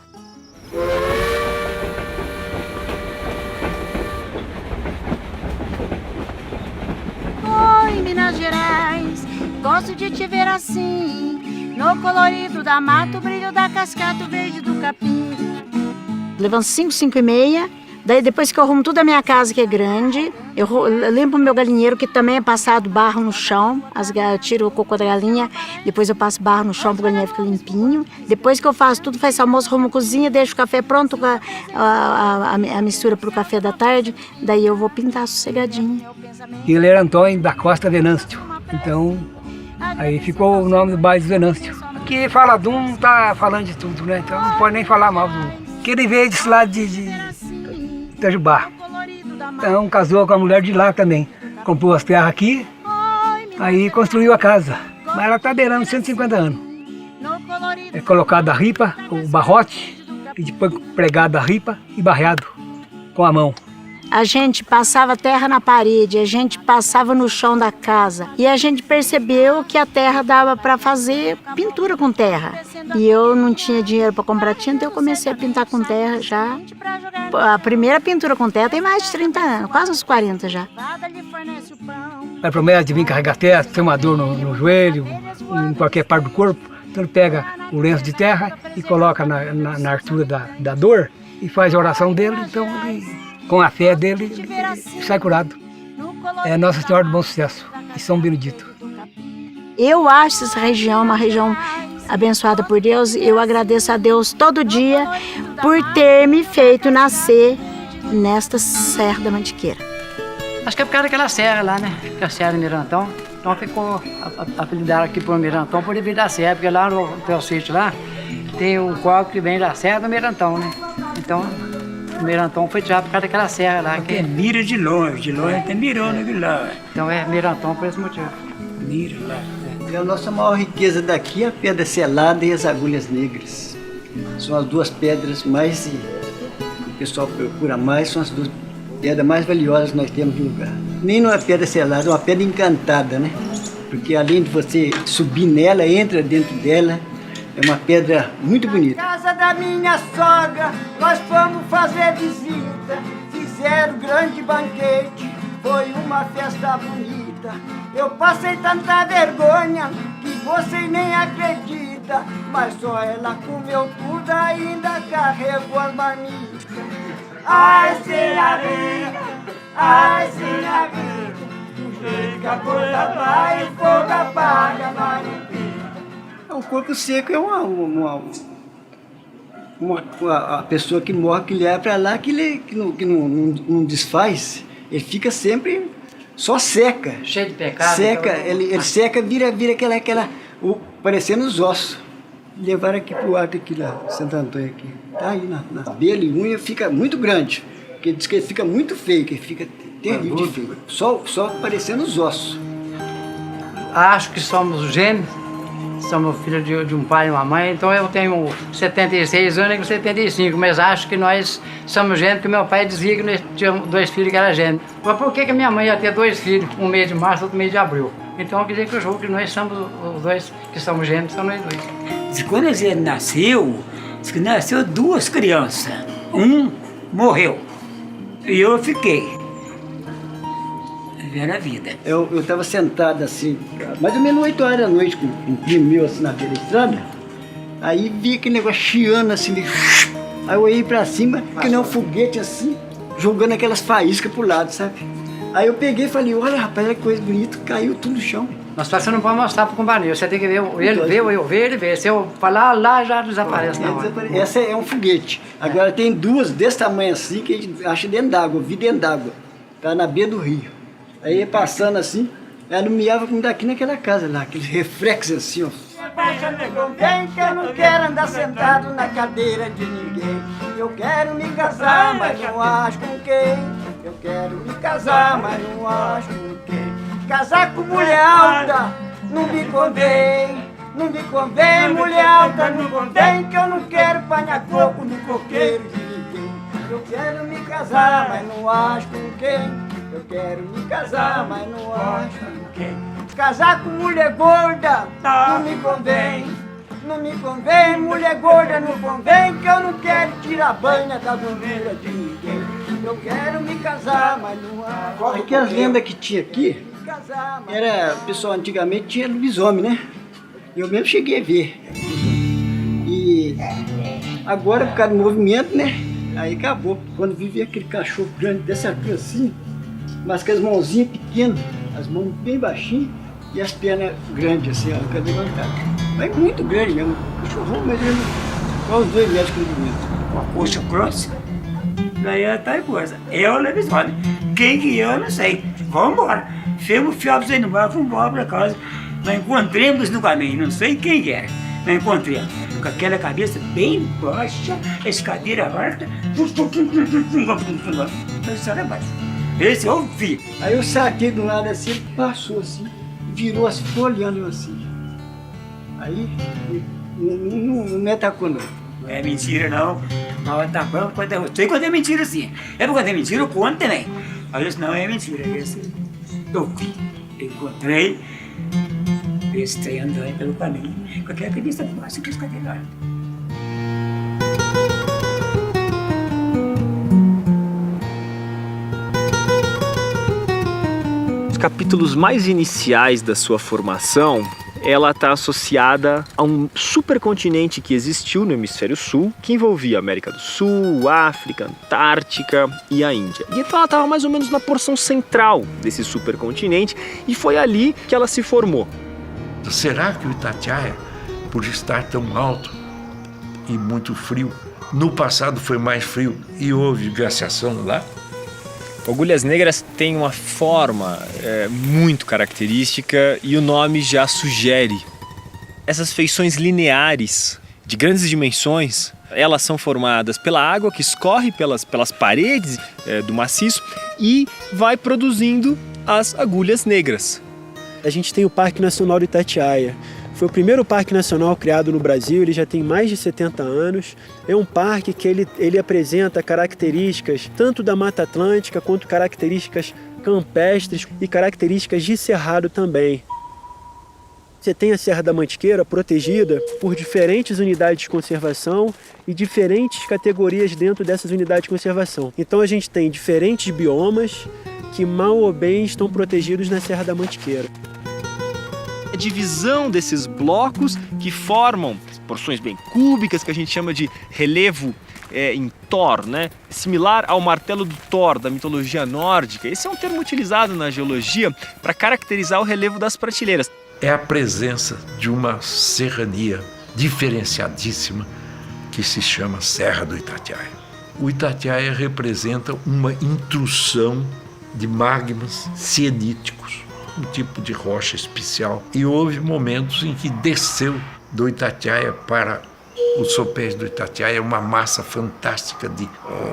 Oi, Minas Gerais, gosto de te ver assim, no colorido da mata, o brilho da cascata, o verde do capim. Levanto 5, 5 e meia, daí depois que eu arrumo tudo a minha casa, que é grande, eu limpo o meu galinheiro, que também é passado barro no chão, tiro o cocô da galinha, depois eu passo barro no chão para o galinheiro ficar limpinho. Depois que eu faço tudo, faço almoço, arrumo a cozinha, deixo o café pronto, a mistura para o café da tarde, daí eu vou pintar sossegadinho.
Ele era Antônio da Costa Venâncio, então aí ficou o nome do bairro Venâncio. Aqui fala de um, tá falando de tudo, né? Então não pode nem falar mal do outro. Que ele veio desse lado de Itajubá. Então casou com a mulher de lá também. Comprou as terras aqui, aí construiu a casa. Mas ela está beirando 150 anos. É colocado a ripa, o barrote, e depois pregado a ripa e barreado com a mão.
A gente passava terra na parede, a gente passava no chão da casa. E a gente percebeu que a terra dava para fazer pintura com terra. E eu não tinha dinheiro para comprar tinta, eu comecei a pintar com terra já. A primeira pintura com terra tem mais de 30 anos, quase uns 40 já.
A promessa de vir carregar terra, tem uma dor no joelho, em qualquer parte do corpo. Então ele pega o lenço de terra e coloca na altura da dor e faz a oração dele. Então, com a fé dele, ele sai curado. É Nossa Senhora do Bom Sucesso e São Benedito.
Eu acho essa região uma região abençoada por Deus. Eu agradeço a Deus todo dia por ter me feito nascer nesta Serra da Mantiqueira.
Acho que é por causa daquela serra lá, né? A Serra do Mirantão. Então ficou apelidado aqui por Mirantão por devido da serra, porque lá no teu sítio lá tem um córrego que vem da Serra do Mirantão, né? Então o Mirantão foi tirado por causa daquela serra lá.
Porque mira de longe tem mirando aqui lá.
Então é Mirantão por esse motivo.
Mira lá.
E a nossa maior riqueza daqui é a pedra selada e as agulhas negras. São as duas pedras mais, o pessoal procura mais, são as duas pedras mais valiosas que nós temos no lugar. Nem uma pedra selada, é uma pedra encantada, né? Porque além de você subir nela, entra dentro dela, é uma pedra muito bonita.
Casa da minha sogra, nós fomos fazer visita, fizeram grande banquete, foi uma festa bonita. Eu passei tanta vergonha que você nem acredita, mas só ela comeu tudo, ainda carregou as marmitas. Ai, senhorinha, ai, senhorinha, do jeito que a coisa vai, o fogo apaga, mas não fica.
O corpo seco é a pessoa que morre, que leva para lá, que não desfaz, ele fica sempre só seca.
Cheio de pecado.
Seca,
então...
ele seca, vira parecendo os ossos. Levaram aqui pro alto aqui lá, Santo Antônio aqui. Tá aí na abelha e unha fica muito grande. Porque diz que ele fica muito feio, que ele fica terrível de feio. Só parecendo os ossos.
Acho que somos gêmeos. Somos filhos de um pai e uma mãe, então eu tenho 76 anos e 75, mas acho que nós somos gêmeos, porque meu pai dizia que nós tínhamos 2 filhos que eram gêmeos. Mas por que a minha mãe ia ter 2 filhos, um mês de março e outro mês de abril? Então eu quer dizer que eu julgo que nós somos os 2 que somos gêmeos, são nós 2.
Quando ele nasceu, diz que nasceu 2 crianças. Um morreu e eu fiquei. Era a vida.
Eu estava sentado assim, mais ou menos 8 horas da noite, com um primo meu assim na beira da estrada. Aí vi aquele negócio chiando assim, aí eu olhei pra cima, que nem um foguete assim, jogando aquelas faíscas pro lado, sabe? Aí eu peguei e falei, olha rapaz, que coisa bonita, caiu tudo no chão.
Mas você não pode mostrar pro companheiro, você tem que ver ele ver, eu ver, ele ver. Se eu falar lá, já desaparece na hora.
Essa é um foguete. Agora tem 2 desse tamanho assim, que a gente acha dentro d'água, vi dentro d'água. Tá na beira do rio. Aí passando assim, ela miava como daqui naquela casa lá, aqueles reflexos assim, ó.
Bem que eu não quero andar sentado na cadeira de ninguém. Eu quero me casar, mas não acho com quem. Eu quero me casar, mas não acho com quem. Casar com mulher alta não me convém. Não me convém, mulher alta não convém. Que eu não quero panhar coco no coqueiro de ninguém. Eu quero me casar, mas não acho com quem. Eu quero me casar, mas não acho com quem. Casar com mulher gorda não me convém. Não me convém, mulher gorda não convém. Que eu não quero tirar banha da gordura de ninguém. Eu quero me casar, mas não acho.
Aqui as lendas que tinha aqui, era, o pessoal antigamente tinha lobisomem, né? Eu mesmo cheguei a ver. E agora, por causa do movimento, né? Aí acabou. Quando vivia aquele cachorro grande dessa altura assim, mas com as mãozinhas pequenas, as mãos bem baixinhas e as pernas grandes assim, ó, cadê levantada. Mas muito grande mesmo. Cachorro, mas ele quase uns 2 metros de comprimento.
Uma coxa grossa. Daí ela tá em coisa. Eu lobisomem. Quem que eu não sei. Vamos embora. Fomos fiados aí no bar, vamos embora pra casa. Nós encontramos no caminho, não sei quem era. Nós encontramos. Com aquela cabeça bem baixa, escadeira aberta. Esse eu vi.
Aí eu saquei do lado assim, ele passou assim, virou as folhas olhando eu assim. Aí não me atacou não.
Não é mentira não.
Na hora da prova, sei quando é mentira sim. É porque quando é mentira eu conto também. Mas isso não é mentira. Esse eu vi, encontrei esse trem andando pelo caminho. Qualquer acredita que vai se descadear.
Os capítulos mais iniciais da sua formação, ela está associada a um supercontinente que existiu no hemisfério sul, que envolvia a América do Sul, África, Antártica e a Índia. E então ela estava mais ou menos na porção central desse supercontinente e foi ali que ela se formou.
Será que o Itatiaia, por estar tão alto e muito frio, no passado foi mais frio e houve glaciação lá?
Agulhas Negras tem uma forma muito característica e o nome já sugere. Essas feições lineares de grandes dimensões, elas são formadas pela água que escorre pelas paredes do maciço e vai produzindo as agulhas negras.
A gente tem o Parque Nacional do Itatiaia. Foi o primeiro parque nacional criado no Brasil, ele já tem mais de 70 anos. É um parque que ele apresenta características tanto da Mata Atlântica quanto características campestres e características de cerrado também. Você tem a Serra da Mantiqueira protegida por diferentes unidades de conservação e diferentes categorias dentro dessas unidades de conservação. Então a gente tem diferentes biomas que mal ou bem estão protegidos na Serra da Mantiqueira.
A divisão desses blocos que formam porções bem cúbicas, que a gente chama de relevo em Thor, né? Similar ao martelo do Thor, da mitologia nórdica. Esse é um termo utilizado na geologia para caracterizar o relevo das prateleiras.
É a presença de uma serrania diferenciadíssima que se chama Serra do Itatiaia. O Itatiaia representa uma intrusão de magmas sieníticos, um tipo de rocha especial. E houve momentos em que desceu do Itatiaia para os sopés do Itatiaia uma massa fantástica de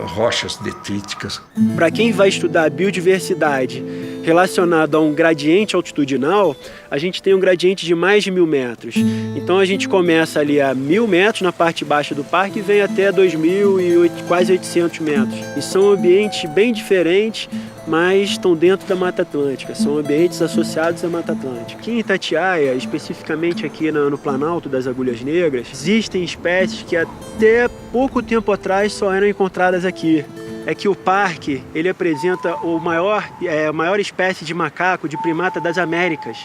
rochas detríticas.
Para quem vai estudar biodiversidade relacionado a um gradiente altitudinal, a gente tem um gradiente de mais de 1.000 metros. Então a gente começa ali a 1.000 metros na parte baixa do parque e vem até 2.000 e quase 800 metros. E são ambientes bem diferentes, mas estão dentro da Mata Atlântica, são ambientes associados à Mata Atlântica. Aqui em Itatiaia, especificamente aqui no Planalto das Agulhas Negras, existem espécies que até pouco tempo atrás só eram encontradas aqui. É que o parque ele apresenta a maior espécie de macaco, de primata das Américas,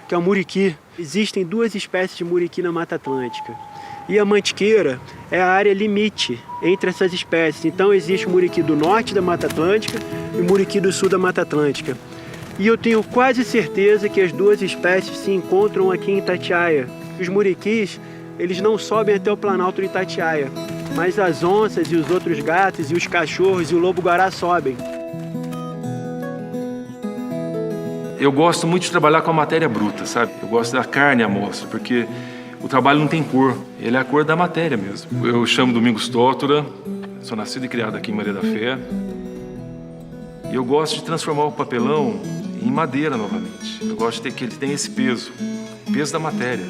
que é o muriqui. Existem 2 espécies de muriqui na Mata Atlântica. E a Mantiqueira é a área limite entre essas espécies. Então existe o muriqui do norte da Mata Atlântica e o muriqui do sul da Mata Atlântica. E eu tenho quase certeza que as 2 espécies se encontram aqui em Itatiaia. Os muriquis, eles não sobem até o Planalto de Itatiaia, mas as onças e os outros gatos e os cachorros e o lobo-guará sobem.
Eu gosto muito de trabalhar com a matéria bruta, sabe? Eu gosto da carne à mostra, porque o trabalho não tem cor, ele é a cor da matéria mesmo. Eu chamo Domingos Tótora, sou nascido e criado aqui em Maria da Fé. E eu gosto de transformar o papelão em madeira novamente. Eu gosto de ter que ele tenha esse peso, o peso da matéria.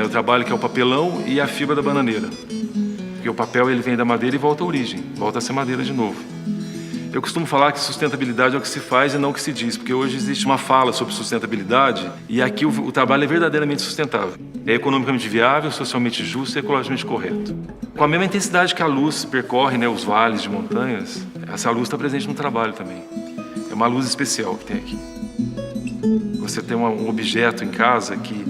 Eu trabalho que é o papelão e a fibra da bananeira. Porque o papel ele vem da madeira e volta à origem, volta a ser madeira de novo. Eu costumo falar que sustentabilidade é o que se faz e não o que se diz, porque hoje existe uma fala sobre sustentabilidade e aqui o trabalho é verdadeiramente sustentável. É economicamente viável, socialmente justo e ecologicamente correto. Com a mesma intensidade que a luz percorre, né, os vales de montanhas, essa luz está presente no trabalho também. É uma luz especial que tem aqui. Você tem um objeto em casa que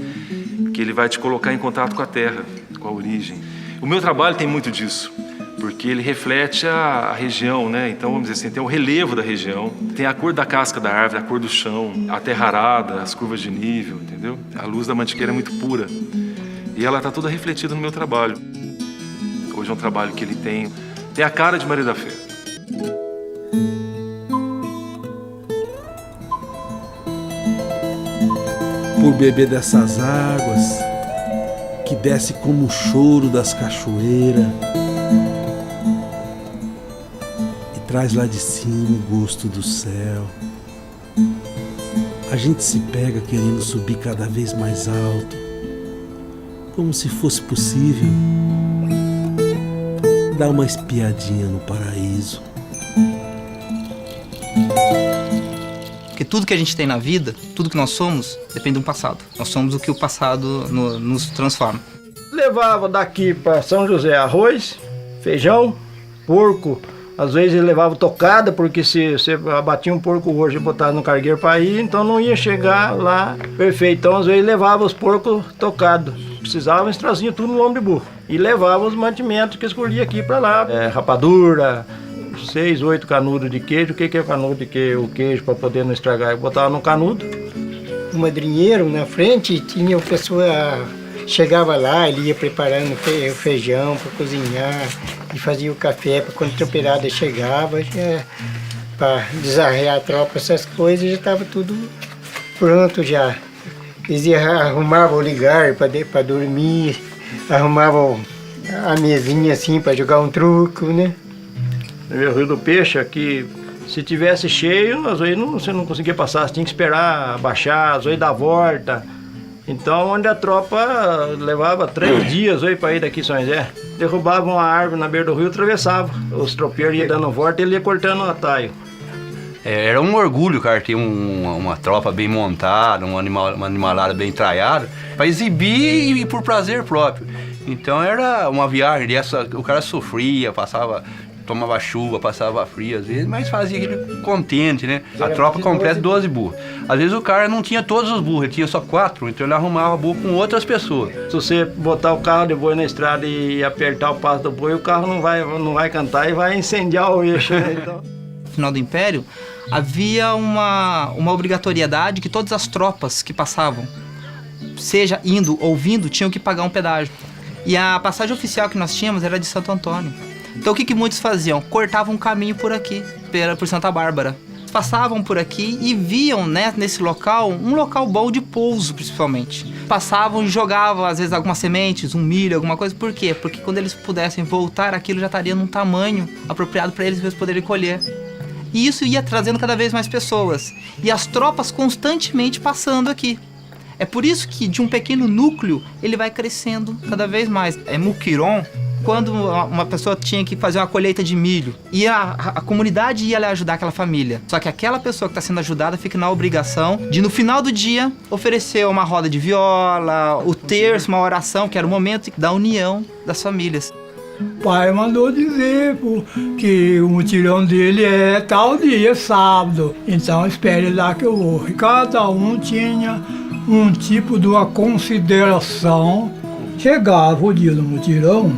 ele vai te colocar em contato com a terra, com a origem. O meu trabalho tem muito disso, porque ele reflete a região, né? Então, vamos dizer assim, tem o relevo da região, tem a cor da casca da árvore, a cor do chão, a terra arada, as curvas de nível, entendeu? A luz da mantiqueira é muito pura e ela está toda refletida no meu trabalho. Hoje é um trabalho que ele tem a cara de Maria da Fé.
Por beber dessas águas que desce como o choro das cachoeiras e traz lá de cima o gosto do céu. A gente se pega querendo subir cada vez mais alto, como se fosse possível. dar uma espiadinha no paraíso.
Porque tudo que a gente tem na vida, tudo que nós somos, depende do passado. Nós somos o que o passado nos transforma.
Levava daqui para São José arroz, feijão, porco. Às vezes ele levava tocada, porque se você abatia um porco hoje e botava no cargueiro para ir, então não ia chegar lá perfeito. Então às vezes levava os porcos tocados. Precisava, eles traziam tudo no lombo de burro. E levava os mantimentos que escolhia aqui para lá. Rapadura, 6, 8 canudos de queijo. O que é o canudo de queijo? O queijo para poder não estragar. Eu botava no canudo.
O madrinheiro na frente tinha a pessoa... Chegava lá, ele ia preparando o feijão para cozinhar e fazia o café para quando a tropeirada chegava, para desarrear a tropa, essas coisas, já estava tudo pronto já. Eles arrumavam o ligar para dormir, arrumavam a mesinha assim para jogar um truco, né?
No Rio do Peixe aqui, se tivesse cheio, às vezes você não conseguia passar, você tinha que esperar baixar, às vezes dar volta. Então, onde a tropa levava 3 dias para ir daqui São José, derrubavam uma árvore na beira do rio e atravessavam. Os tropeiros iam dando volta e ele ia cortando o atalho.
Era um orgulho, cara, ter uma tropa bem montada, uma animalada bem traiada, para exibir e por prazer próprio. Então era uma viagem dessa, o cara sofria, tomava chuva, passava frio às vezes, mas fazia aquilo contente, né? A tropa completa 12 burros. Às vezes o cara não tinha todos os burros, ele tinha só 4, então ele arrumava burro com outras pessoas.
Se você botar o carro de boi na estrada e apertar o passo do boi, o carro não vai cantar e vai incendiar o eixo, né? Então...
No final do Império, havia uma obrigatoriedade que todas as tropas que passavam, seja indo ou vindo, tinham que pagar um pedágio. E a passagem oficial que nós tínhamos era de Santo Antônio. Então o que muitos faziam? Cortavam um caminho por aqui, por Santa Bárbara. Passavam por aqui e viam, né, nesse local, um local bom de pouso, principalmente. Passavam e jogavam, às vezes, algumas sementes, um milho, alguma coisa. Por quê? Porque quando eles pudessem voltar, aquilo já estaria num tamanho apropriado para eles poderem colher. E isso ia trazendo cada vez mais pessoas. E as tropas constantemente passando aqui. É por isso que de um pequeno núcleo, ele vai crescendo cada vez mais. É muquiron. Quando uma pessoa tinha que fazer uma colheita de milho e a comunidade ia ajudar aquela família. Só que aquela pessoa que está sendo ajudada fica na obrigação de, no final do dia, oferecer uma roda de viola, o terço, uma oração, que era o momento da união das famílias.
O pai mandou dizer que o mutirão dele é tal dia, sábado. Então espere lá que eu vou. E cada um tinha um tipo de uma consideração. Chegava o dia do mutirão,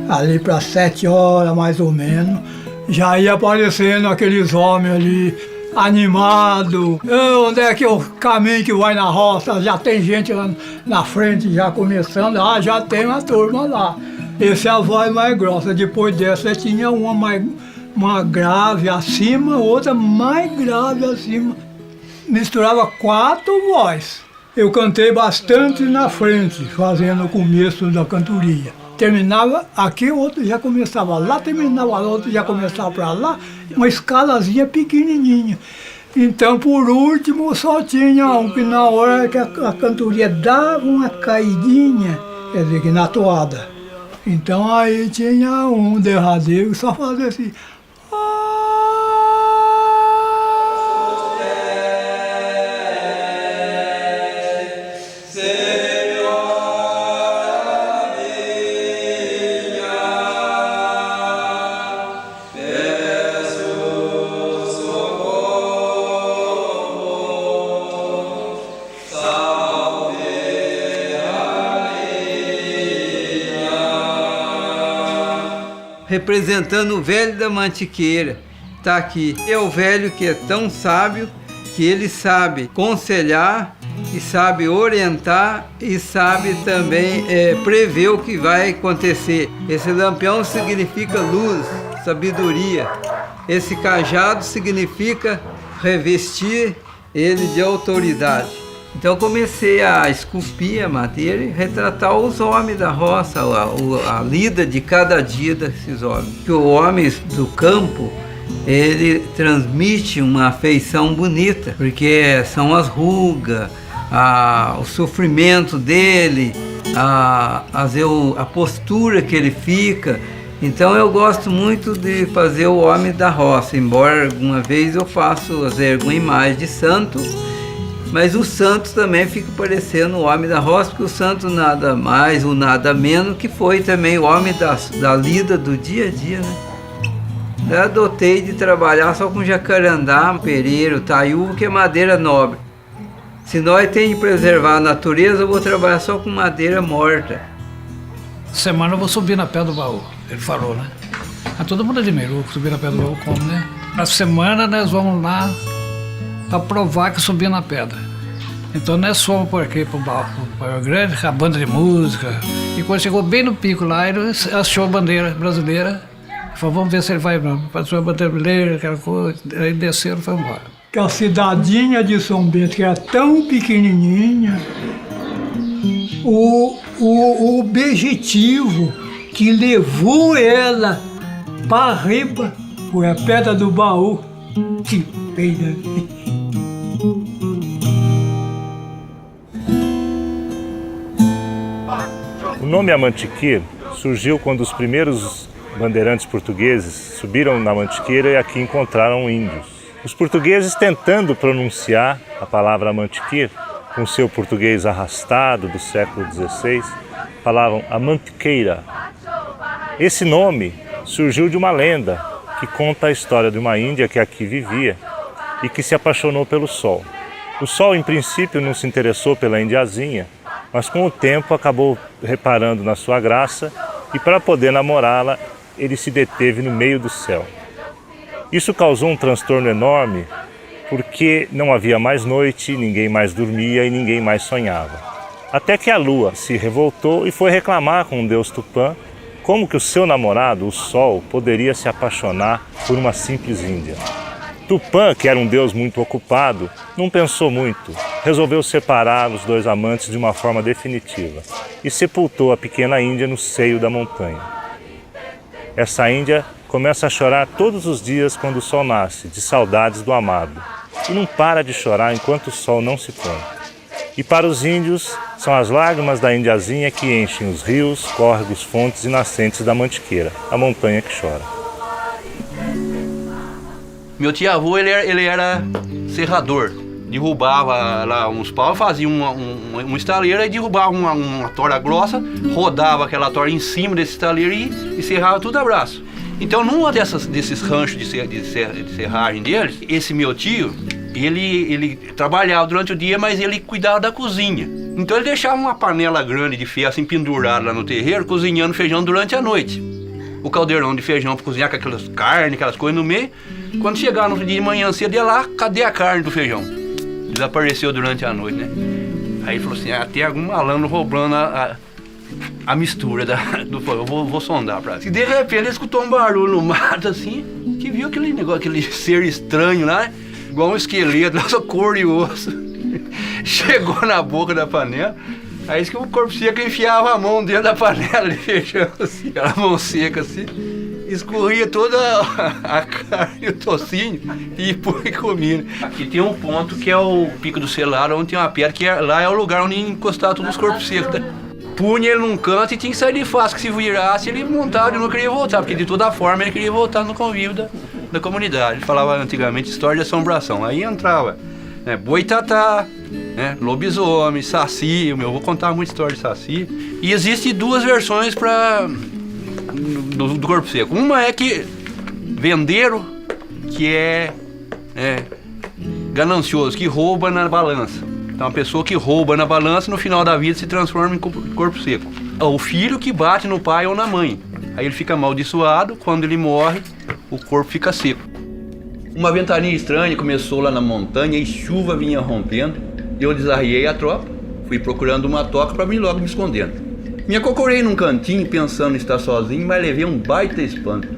ali para 7 horas mais ou menos, já ia aparecendo aqueles homens ali, animados. Onde é que é o caminho que vai na roça? Já tem gente lá na frente já começando, já tem uma turma lá. Essa é a voz mais grossa. Depois dessa tinha uma grave acima, outra mais grave acima. Misturava 4 vozes. Eu cantei bastante na frente, fazendo o começo da cantoria. Terminava aqui, o outro já começava lá, terminava lá, o outro já começava para lá, uma escalazinha pequenininha. Então, por último, só tinha um que na hora que a cantoria dava uma caidinha, quer dizer, que na toada. Então, aí tinha um derradeiro que só fazia assim.
Representando o velho da Mantiqueira, está aqui. É o velho que é tão sábio que ele sabe aconselhar e sabe orientar e sabe também prever o que vai acontecer. Esse lampião significa luz, sabedoria. Esse cajado significa revestir ele de autoridade. Então comecei a esculpir a madeira e retratar os homens da roça, a lida de cada dia desses homens. Que o homem do campo, ele transmite uma afeição bonita, porque são as rugas, o sofrimento dele, a postura que ele fica,
Então eu gosto muito de fazer o homem da roça, embora alguma vez eu faço alguma imagem de santo, mas o santo também fica parecendo o homem da roça, porque o santo nada mais ou nada menos que foi também o homem da lida do dia a dia, né? Eu adotei de trabalhar só com jacarandá, pereiro, taiú, que é madeira nobre. Se nós temos de preservar a natureza, eu vou trabalhar só com madeira morta.
Semana eu vou subir na Pedra do Baú, ele falou, né? A todo mundo admirou subir na Pedra do Baú como, né? A semana nós vamos lá para provar que subir na pedra. Então nós fomos por aqui para o Barro Grande, a banda de música. E quando chegou bem no pico lá, ele achou a bandeira brasileira. Falou, vamos ver se ele vai não. Passou a bandeira brasileira, aquela coisa. Aí desceram e foi embora.
Que a cidadinha de São Bento, que é tão pequenininha, o objetivo que levou ela para riba foi a Pedra do Baú. Que pena.
O nome Amantiqueira surgiu quando os primeiros bandeirantes portugueses subiram na Mantiqueira e aqui encontraram índios. Os portugueses, tentando pronunciar a palavra Amantiqueira, com seu português arrastado do século XVI, falavam Amantiqueira. Esse nome surgiu de uma lenda que conta a história de uma índia que aqui vivia e que se apaixonou pelo sol. O sol, em princípio, não se interessou pela indiazinha, mas com o tempo acabou reparando na sua graça e, para poder namorá-la, ele se deteve no meio do céu. Isso causou um transtorno enorme, porque não havia mais noite, ninguém mais dormia e ninguém mais sonhava. Até que a lua se revoltou e foi reclamar com o deus Tupã como que o seu namorado, o sol, poderia se apaixonar por uma simples índia. Tupã, que era um deus muito ocupado, não pensou muito, resolveu separar os dois amantes de uma forma definitiva e sepultou a pequena índia no seio da montanha. Essa índia começa a chorar todos os dias quando o sol nasce, de saudades do amado, e não para de chorar enquanto o sol não se põe. E para os índios, são as lágrimas da indiazinha que enchem os rios, córregos, fontes e nascentes da Mantiqueira, a montanha que chora.
Meu tio-avô, ele era serrador. Derrubava lá uns paus, fazia uma estaleira e derrubava uma tora grossa, rodava aquela tora em cima desse estaleiro e serrava tudo a braço. Então, numa desses ranchos de serragem deles, esse meu tio, ele trabalhava durante o dia, mas ele cuidava da cozinha. Então ele deixava uma panela grande de ferro assim pendurada lá no terreiro, cozinhando feijão durante a noite. O caldeirão de feijão para cozinhar com aquelas carnes, aquelas coisas no meio. Quando chegava no dia de manhã cedo, ia lá, cadê a carne do feijão? Desapareceu durante a noite, né? Aí ele falou assim, tem algum malandro roubando a mistura do fogo, eu vou sondar pra ele. E de repente ele escutou um barulho no mato assim, que viu aquele negócio, aquele ser estranho lá, né? Igual um esqueleto, só cor e osso. Chegou na boca da panela, aí que o corpo seco enfiava a mão dentro da panela de feijão, assim, aquela mão seca assim, escorria toda a carne e o tocinho e põe comida. Aqui tem um ponto que é o Pico do Selar, onde tem uma pedra, que lá é o lugar onde encostava todos os corpos secos. Né? Punha ele num canto e tinha que sair de fácil, que se virasse ele montava e não queria voltar, porque de toda forma ele queria voltar no convívio da comunidade. Ele falava antigamente história de assombração, aí entrava boitatá, lobisomem, saci, eu vou contar muita história de saci. E existem duas versões do corpo seco. Uma é que vendeiro, que é ganancioso, que rouba na balança. Então, uma pessoa que rouba na balança, no final da vida se transforma em corpo seco. O filho que bate no pai ou na mãe. Aí ele fica amaldiçoado, quando ele morre, o corpo fica seco. Uma ventania estranha começou lá na montanha e chuva vinha rompendo. Eu desarriei a tropa, fui procurando uma toca para mim logo me escondendo. Me acocorei num cantinho pensando em estar sozinho, mas levei um baita espanto.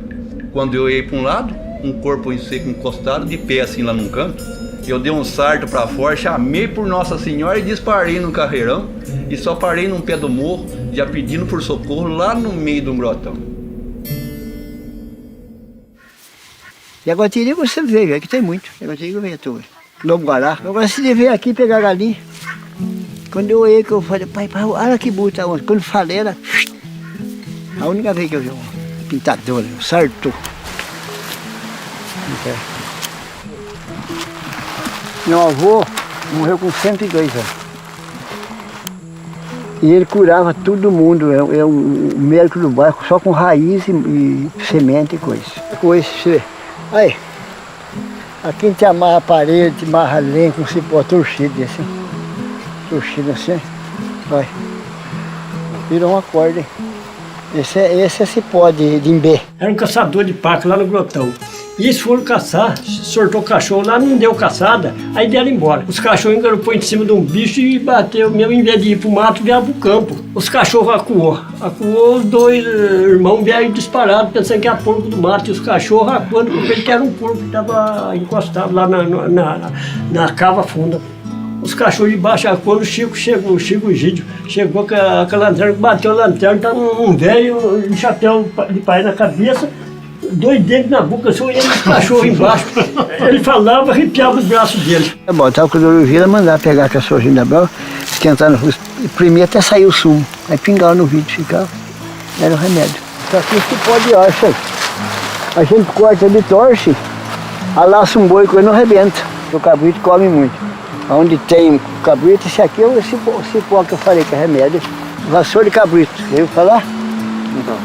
Quando eu ia para um lado, um corpo seco encostado, de pé assim lá num canto. Eu dei um salto para fora, chamei por Nossa Senhora e disparei no carreirão. E só parei num pé do morro, já pedindo por socorro lá no meio de um grotão.
Jaguatirica você vê, aqui tem muito. Jaguatirica vem tudo. Lobo-guará. Agora se ele veio aqui pegar galinha. Quando eu olhei, que eu falei, pai, olha que bonita. Quando falei, era a única vez que eu vi. pintadora, o Sarto. Meu avô morreu com 102 anos. E ele curava todo mundo, é um médico do bairro, só com raiz e semente e coisa. Aí, aqui a gente amarra a parede, amarra lenha com cipó torcido assim. Torcido assim, vai. Virou uma corda, hein? Esse é cipó de imbé.
Era um caçador de paca lá no Grotão. E eles foram caçar, sortou o cachorro lá, não deu caçada, aí deram embora. Os cachorros engarupou em cima de um bicho e bateu, mesmo em vez de ir pro mato, vieram pro campo. Os cachorros acuou, os dois irmãos vieram disparados, pensando que era porco do mato, e os cachorros acuando, porque ele que era um porco que estava encostado lá na cava funda. Os cachorros de baixo, quando o Chico Gídio chegou com a lanterna, bateu a lanterna, tá um velho de chapéu de pai na cabeça, 2 dentes na boca, só olhando os cachorros embaixo. Ele falava, arrepiava os braços dele.
Botava o clorofila, mandava pegar a cachorrinha da brava, esquentar no rosto, primeiro até sair o sumo, aí pingava no vidro, ficava, era o remédio. Isso aqui se pode arça, a gente corta ele, torce, alaça um boi e não arrebenta. O cabrito come muito. Onde tem cabrito, esse aqui é o cipó que eu falei que é remédio. Vassoura de cabrito, quer falar? Então.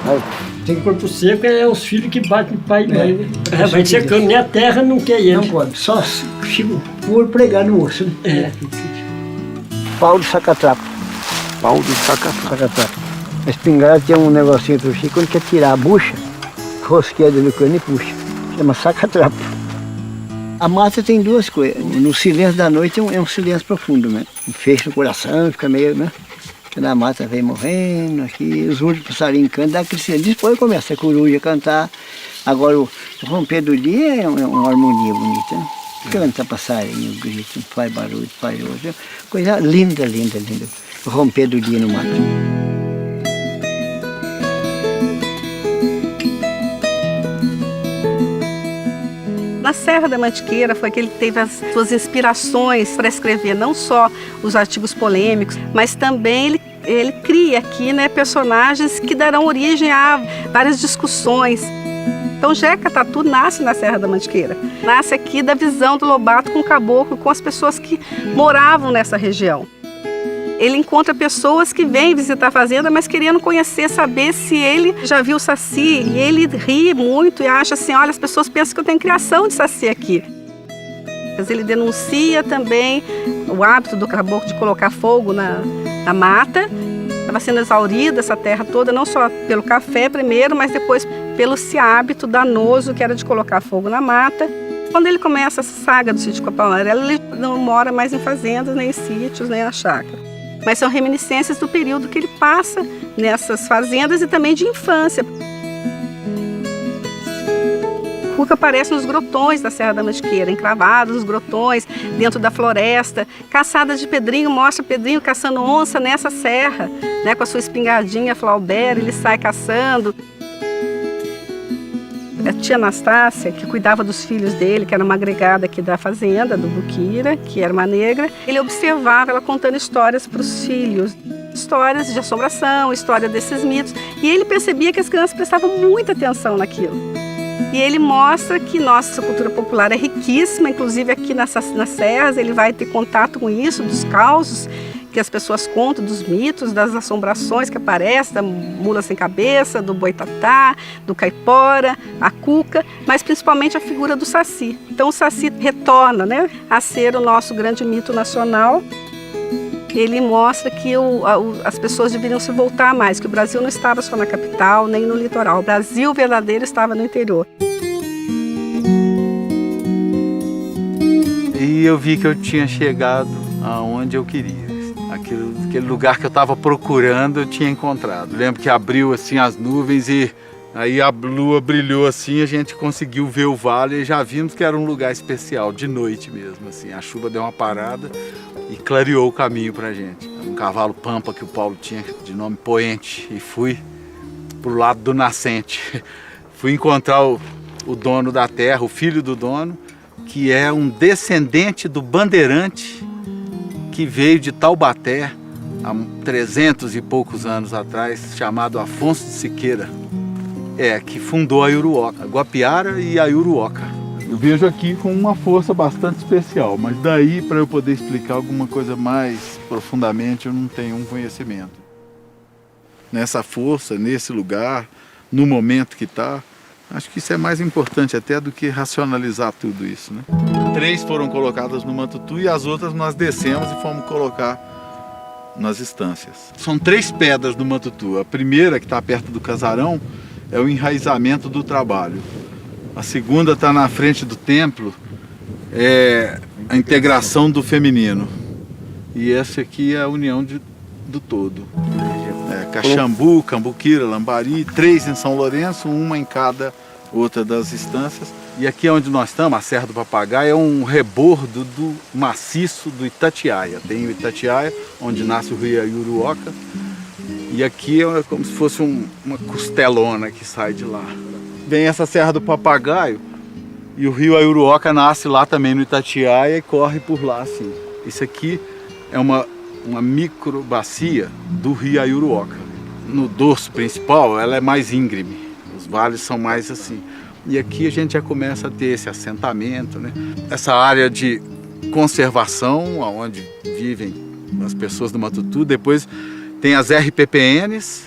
Aí.
Tem corpo seco, é os filhos que batem no pai e mãe. Vai secando, nem a terra não quer ele.
Não pode, só fica puro pregado no osso. Né? Pau de sacatrapo.
Pau de sacatrapo.
A espingarda tem um negocinho pro Chico, quando quer tirar a bucha, rosqueia do cano e puxa. Chama sacatrapo. A mata tem 2 coisas. No silêncio da noite é um silêncio profundo, né? Um fecho no coração, fica meio, né? Quando a mata vem morrendo, aqui, os últimos passarinhos cantam, dá aquele silêncio. Depois começa a coruja a cantar. Agora o romper do dia é uma harmonia bonita, né? Canta passarinho, grita, faz barulho, faz outro. Coisa linda, linda, linda. O romper do dia no mato.
Na Serra da Mantiqueira foi que ele teve as suas inspirações para escrever não só os artigos polêmicos, mas também ele cria aqui, né, personagens que darão origem a várias discussões. Então Jeca Tatu nasce na Serra da Mantiqueira, nasce aqui da visão do Lobato com o caboclo, com as pessoas que moravam nessa região. Ele encontra pessoas que vêm visitar a fazenda, mas querendo conhecer, saber se ele já viu o saci. E ele ri muito e acha assim, olha, as pessoas pensam que eu tenho criação de saci aqui. Mas ele denuncia também o hábito do caboclo de colocar fogo na mata. Estava sendo exaurida essa terra toda, não só pelo café primeiro, mas depois pelo esse hábito danoso que era de colocar fogo na mata. Quando ele começa essa saga do sítio Capão Amarelo, ele não mora mais em fazendas, nem em sítios, nem na chácara. Mas são reminiscências do período que ele passa nessas fazendas e também de infância. Cuca aparece nos grotões da Serra da Mantiqueira, encravados nos grotões, dentro da floresta. Caçada de Pedrinho, mostra Pedrinho caçando onça nessa serra, né, com a sua espingardinha Flaubert, ele sai caçando. A tia Anastácia, que cuidava dos filhos dele, que era uma agregada aqui da fazenda, do Buquira, que era uma negra, ele observava ela contando histórias para os filhos, histórias de assombração, história desses mitos, e ele percebia que as crianças prestavam muita atenção naquilo. E ele mostra que nossa cultura popular é riquíssima, inclusive aqui nas serras ele vai ter contato com isso, dos causos que as pessoas contam, dos mitos, das assombrações que aparecem, da mula sem cabeça, do boitatá, do caipora, a cuca, mas principalmente a figura do saci. Então o saci retorna, né, a ser o nosso grande mito nacional. Ele mostra que as pessoas deveriam se voltar mais, que o Brasil não estava só na capital, nem no litoral. O Brasil verdadeiro estava no interior.
E eu vi que eu tinha chegado aonde eu queria. Aquele lugar que eu estava procurando, eu tinha encontrado. Lembro que abriu assim as nuvens e aí a lua brilhou assim, a gente conseguiu ver o vale e já vimos que era um lugar especial, de noite mesmo. Assim. A chuva deu uma parada e clareou o caminho pra gente. Um cavalo pampa que o Paulo tinha de nome Poente e fui pro lado do nascente. Fui encontrar o dono da terra, o filho do dono, que é um descendente do bandeirante que veio de Taubaté há 300 e poucos anos atrás, chamado Afonso de Siqueira. que fundou a Iuruoca, a Guapiara e a Iuruoca. Eu vejo aqui com uma força bastante especial, mas daí para eu poder explicar alguma coisa mais profundamente eu não tenho um conhecimento. Nessa força, nesse lugar, no momento que está, acho que isso é mais importante até do que racionalizar tudo isso, né? 3 foram colocadas no Mantutu e as outras nós descemos e fomos colocar nas estâncias. São 3 pedras do Mantutu. A primeira, que está perto do casarão, é o enraizamento do trabalho. A segunda está na frente do templo, é a integração do feminino. E essa aqui é a união do todo. Caxambu, Cambuquira, Lambari, 3 em São Lourenço, uma em cada outra das estâncias. E aqui onde nós estamos, a Serra do Papagaio, é um rebordo do maciço do Itatiaia. Tem o Itatiaia, onde nasce o rio Iuruoca, e aqui é como se fosse uma costelona que sai de lá. Vem essa Serra do Papagaio e o rio Iuruoca nasce lá também no Itatiaia e corre por lá assim. Isso aqui é uma microbacia do rio Iuruoca. No dorso principal ela é mais íngreme, os vales são mais assim. E aqui a gente já começa a ter esse assentamento, né? Essa área de conservação, onde vivem as pessoas do Mantutu. Depois tem as RPPNs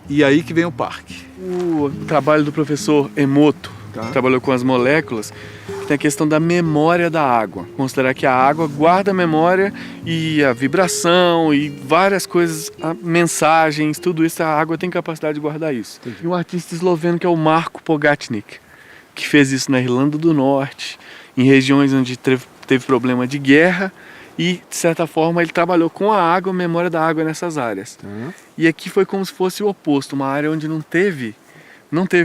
e aí que vem o parque.
O trabalho do professor Emoto, que trabalhou com as moléculas, tem a questão da memória da água. Considerar que a água guarda a memória e a vibração e várias coisas, mensagens, tudo isso, a água tem capacidade de guardar isso. E um artista esloveno que é o Marko Pogatnik, que fez isso na Irlanda do Norte, em regiões onde teve problema de guerra e, de certa forma, ele trabalhou com a água, a memória da água nessas áreas. E aqui foi como se fosse o oposto, uma área onde não teve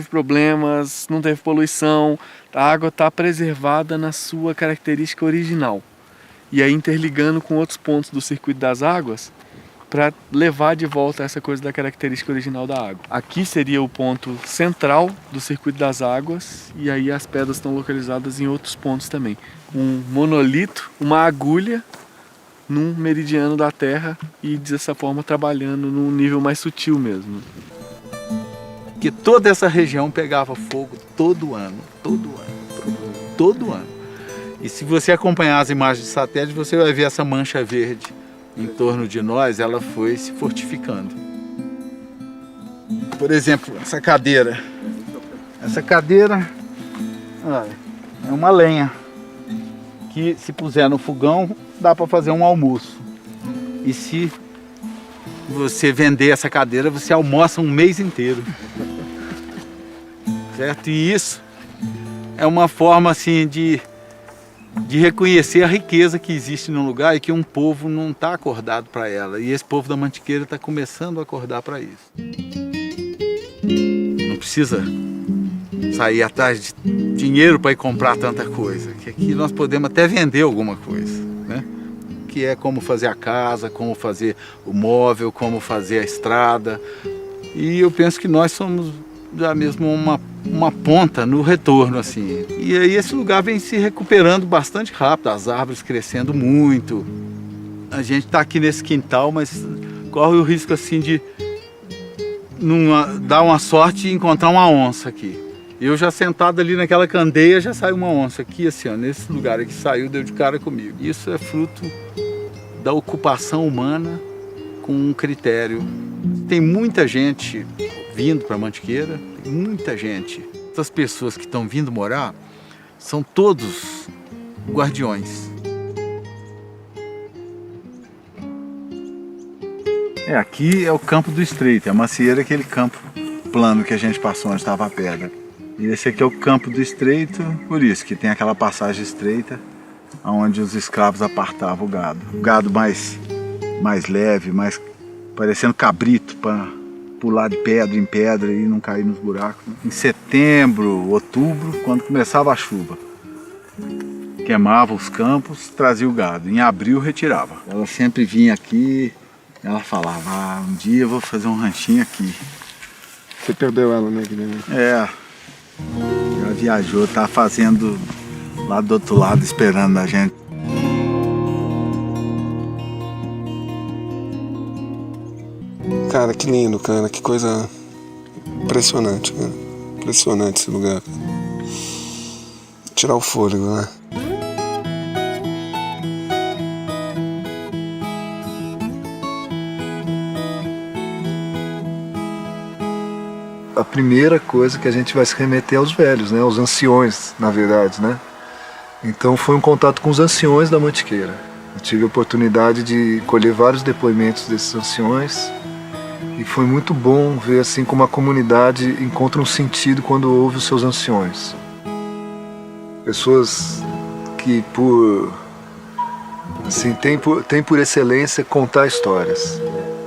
problemas, não teve poluição, a água está preservada na sua característica original. E aí interligando com outros pontos do circuito das águas para levar de volta essa coisa da característica original da água. Aqui seria o ponto central do circuito das águas e aí as pedras estão localizadas em outros pontos também. Um monolito, uma agulha num meridiano da Terra e dessa forma trabalhando num nível mais sutil mesmo.
Que toda essa região pegava fogo todo ano. E se você acompanhar as imagens de satélite, você vai ver essa mancha verde em torno de nós, ela foi se fortificando. Por exemplo, essa cadeira. Essa cadeira é uma lenha que se puser no fogão dá para fazer um almoço. E se você vender essa cadeira, você almoça um mês inteiro. Certo? E isso é uma forma assim de reconhecer a riqueza que existe num lugar e que um povo não está acordado para ela. E esse povo da Mantiqueira está começando a acordar para isso. Não precisa sair atrás de dinheiro para ir comprar tanta coisa. Que aqui nós podemos até vender alguma coisa, né? Que é como fazer a casa, como fazer o móvel, como fazer a estrada. E eu penso que nós somos já mesmo uma ponta no retorno, assim. E aí esse lugar vem se recuperando bastante rápido, as árvores crescendo muito. A gente está aqui nesse quintal, mas corre o risco assim de dar uma sorte e encontrar uma onça aqui. Eu já sentado ali naquela candeia, já saiu uma onça aqui, assim, ó, nesse lugar aqui saiu, deu de cara comigo. Isso é fruto da ocupação humana com um critério. Tem muita gente vindo para Mantiqueira, muita gente. Essas pessoas que estão vindo morar são todos guardiões. Aqui é o campo do Estreito, a macieira é aquele campo plano que a gente passou onde estava a pedra. E esse aqui é o campo do Estreito, por isso que tem aquela passagem estreita onde os escravos apartavam o gado. O gado mais leve, mais parecendo cabrito para pular de pedra em pedra e não cair nos buracos. Em setembro, outubro, quando começava a chuva, queimava os campos, trazia o gado. Em abril retirava. Ela sempre vinha aqui, ela falava, um dia eu vou fazer um ranchinho aqui.
Você perdeu ela, né, Guilherme?
Ela viajou, tá fazendo lá do outro lado, esperando a gente.
Cara, que lindo, cara, que coisa Impressionante, cara. Impressionante esse lugar. Tirar o fôlego, né?
A primeira coisa que a gente vai se remeter aos velhos, né? Aos anciões, na verdade, né? Então foi um contato com os anciões da Mantiqueira. Eu tive a oportunidade de colher vários depoimentos desses anciões e foi muito bom ver assim como a comunidade encontra um sentido quando ouve os seus anciões. Pessoas que tem por excelência contar histórias,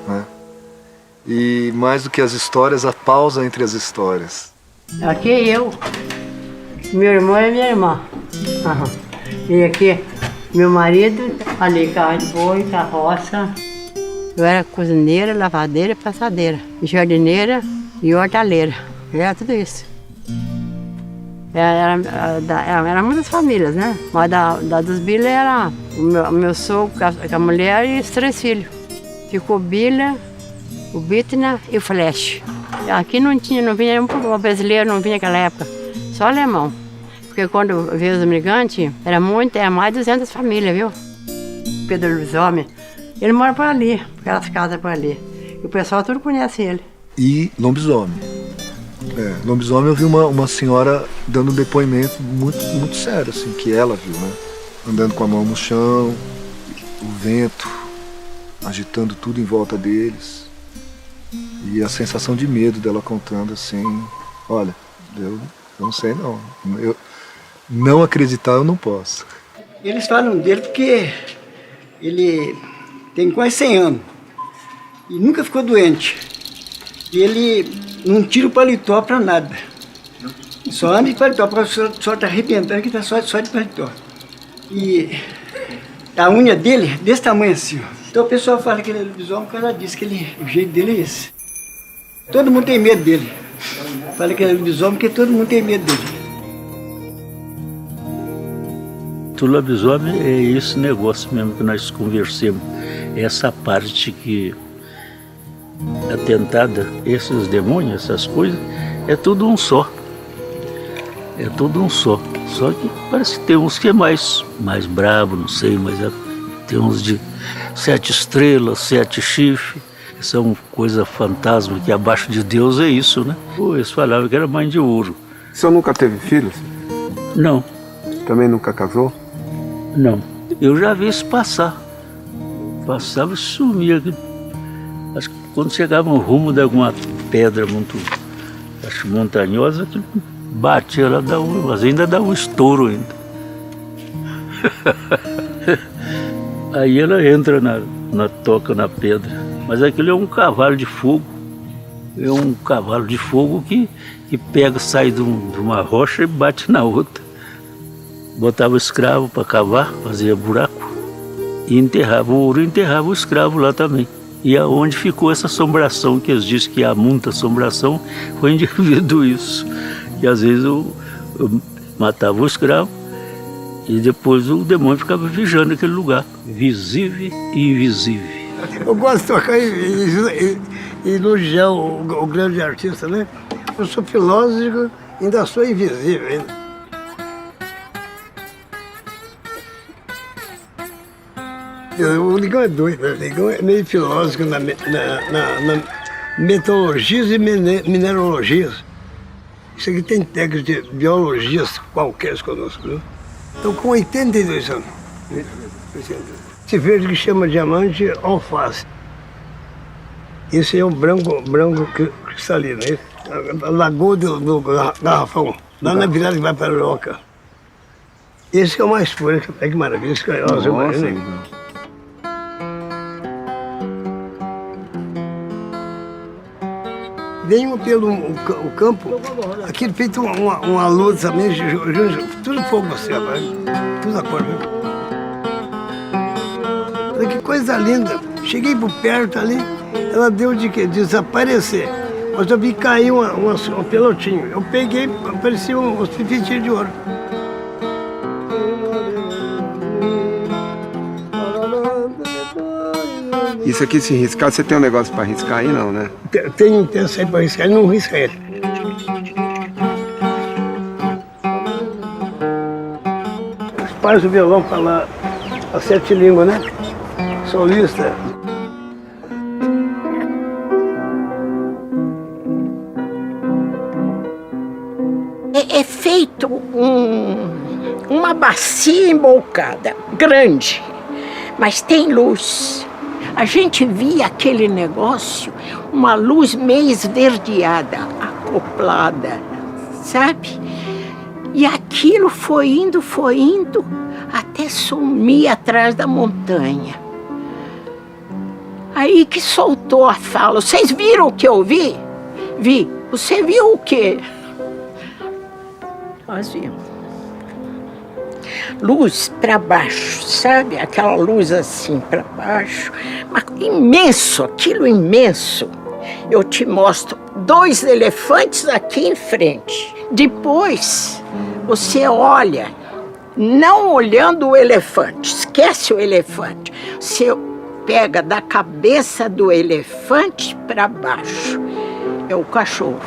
né? E mais do que as histórias, a pausa entre as histórias.
Aqui eu, meu irmão e minha irmã. E aqui meu marido, ali carro de boi, carroça. Eu era cozinheira, lavadeira e passadeira, jardineira e hortaleira. Era tudo isso. Era muitas famílias, né? Mas da dos Bila era o meu sogro com a mulher e os 3 filhos. Ficou Bila, o Bitna e o Flash. Aqui não vinha um brasileiro, não vinha naquela época, só alemão. Porque quando veio os imigrantes, era mais de 200 famílias, viu? Pedro Lobisomem, ele mora por ali, aquelas casas por ali. E o pessoal tudo conhece ele.
E lobisomem. Lobisomem eu vi uma senhora dando um depoimento muito sério, assim, que ela viu, né? Andando com a mão no chão, o vento agitando tudo em volta deles. E a sensação de medo dela contando assim, olha, eu não sei não. Eu não acreditar eu não posso.
Eles falam dele porque ele tem quase 100 anos e nunca ficou doente. E ele não tira o paletó pra nada. Só anda de paletó, porque o sol tá arrebentando que tá só de paletó. E a unha dele é desse tamanho assim, ó. Então o pessoal fala que ele é lobisomem porque ela diz que o jeito dele é esse. Todo mundo tem medo dele. Fala que ele é lobisomem porque todo mundo tem medo dele.
O lobisomem é esse negócio mesmo que nós conversamos. Essa parte que atentada, esses demônios, essas coisas, é tudo um só. É tudo um só. Só que parece que tem uns que é mais brabo, não sei, mas tem uns de 7 estrelas, 7 chifres. São coisa fantasma que abaixo de Deus é isso, né? Eles falavam que era mãe de ouro.
O senhor nunca teve filhos?
Não.
Também nunca casou?
Não. Eu já vi isso passar. Passava e sumia. Acho que quando chegava no rumo de alguma pedra muito, montanhosa, que batia, ela dá mas ainda dá um estouro ainda. Aí ela entra toca na pedra. Mas aquilo é um cavalo de fogo. É um cavalo de fogo que sai de uma rocha e bate na outra. Botava o escravo para cavar, fazia buraco e enterrava o ouro, enterrava o escravo lá também. E aonde ficou essa assombração, que eles dizem que há muita assombração, foi devido a isso. E às vezes eu matava o escravo e depois o demônio ficava vigiando aquele lugar, visível e invisível.
Eu gosto de tocar e elogiar o grande artista, né? Eu sou filósofo, ainda sou invisível ainda. O Ligão é doido, né? O Ligão é meio filósofo na metodologias e mineralogias. Isso aqui tem técnicas de biologias qualquer conosco, né? Estou com 82 anos. Esse verde que chama diamante alface. Esse é um branco cristalino, né? A lagoa do garrafão, lá na virada que vai para a Europa. Esse é o mais puro, que maravilha, esse é o azul. Venham pelo o campo, aqui feito uma luz também, tudo fogo assim, rapaz. Tudo a cor, viu? Olha que coisa linda. Cheguei por perto ali, ela deu de desaparecer. Mas eu vi cair um pelotinho. Eu peguei, parecia uns pipitinhos de ouro.
Isso aqui se riscar, você tem um negócio para riscar aí não, né?
Tem essa aí para riscar, ele não risca ele. Faz o violão falar as 7 línguas, né? Solista.
É feito uma bacia embocada, grande, mas tem luz. A gente via aquele negócio, uma luz meio esverdeada, acoplada, sabe? E aquilo foi indo, até sumir atrás da montanha. Aí que soltou a fala. Vocês viram o que eu vi? Vi. Você viu o quê? Nós vimos. Luz para baixo, sabe? Aquela luz assim para baixo. Mas imenso, aquilo imenso. Eu te mostro 2 elefantes aqui em frente. Depois, você olha, não olhando o elefante, esquece o elefante. Você pega da cabeça do elefante para baixo. É o cachorro.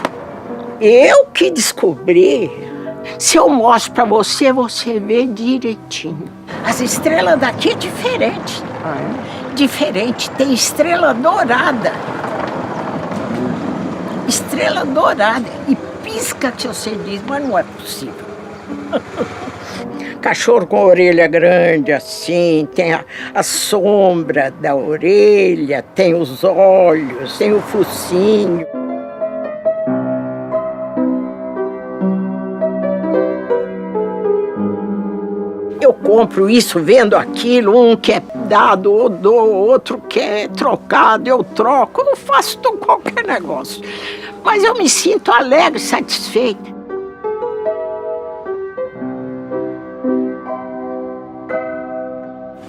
Eu que descobri. Se eu mostro para você, você vê direitinho. As estrelas daqui é diferente. Diferente. Tem estrela dourada. Estrela dourada. E pisca que você diz, mas não é possível. Cachorro com a orelha grande assim, tem a sombra da orelha, tem os olhos, tem o focinho. Eu compro isso vendo aquilo, um que é dado, eu dou, outro que é trocado, eu troco, eu faço qualquer negócio. Mas eu me sinto alegre, satisfeita.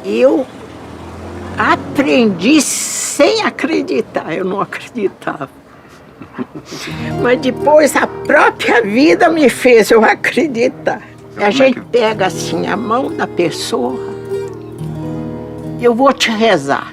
Eu aprendi sem acreditar, eu não acreditava. Mas depois a própria vida me fez eu acreditar. A gente pega assim a mão da pessoa, eu vou te rezar.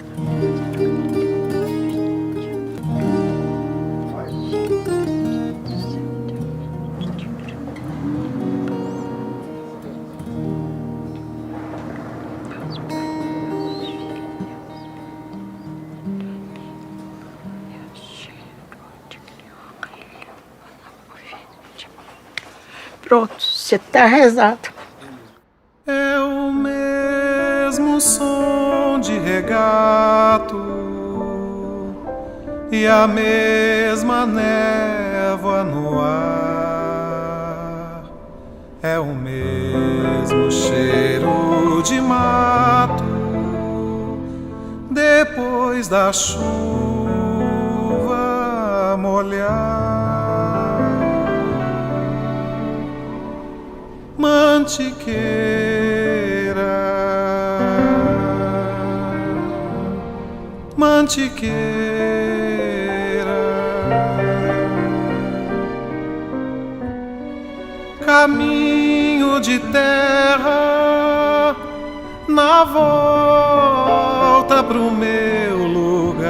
Pronto, você está rezado.
É o mesmo som de regato e a mesma névoa no ar. É o mesmo cheiro de mato depois da chuva molhar. Mantiqueira, mantiqueira, caminho de terra na volta pro meu lugar.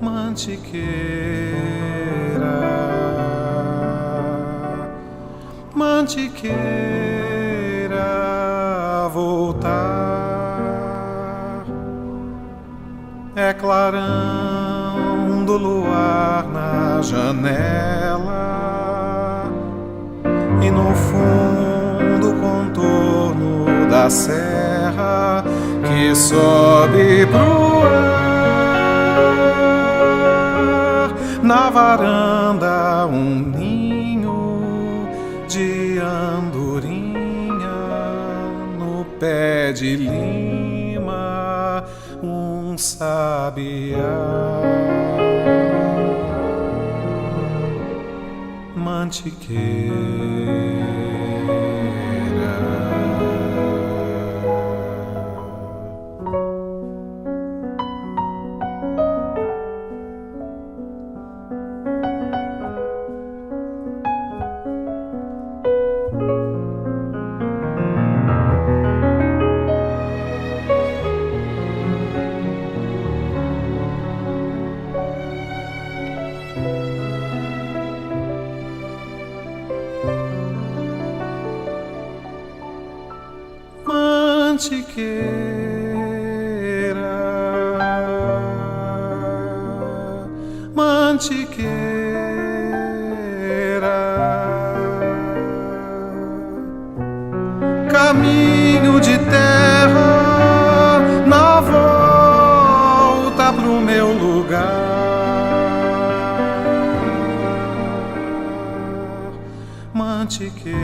Mantiqueira, mantiqueira, voltar. É clarão do luar na janela e no fundo o contorno da serra que sobe pro ar. Na varanda ninho de andorinha, no pé de lima sabiá. Mantiqueira. Caminho de terra na volta pro meu lugar. Mantiqueira,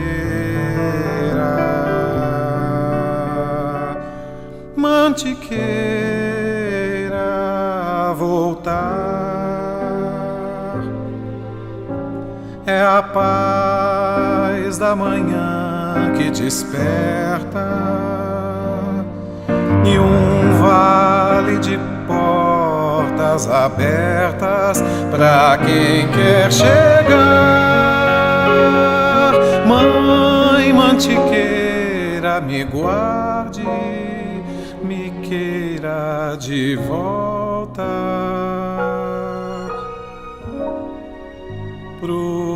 mantiqueira, voltar. É a paz da manhã que desperta e um vale de portas abertas para quem quer chegar. Mãe mantiqueira, me guarde, me queira de volta pro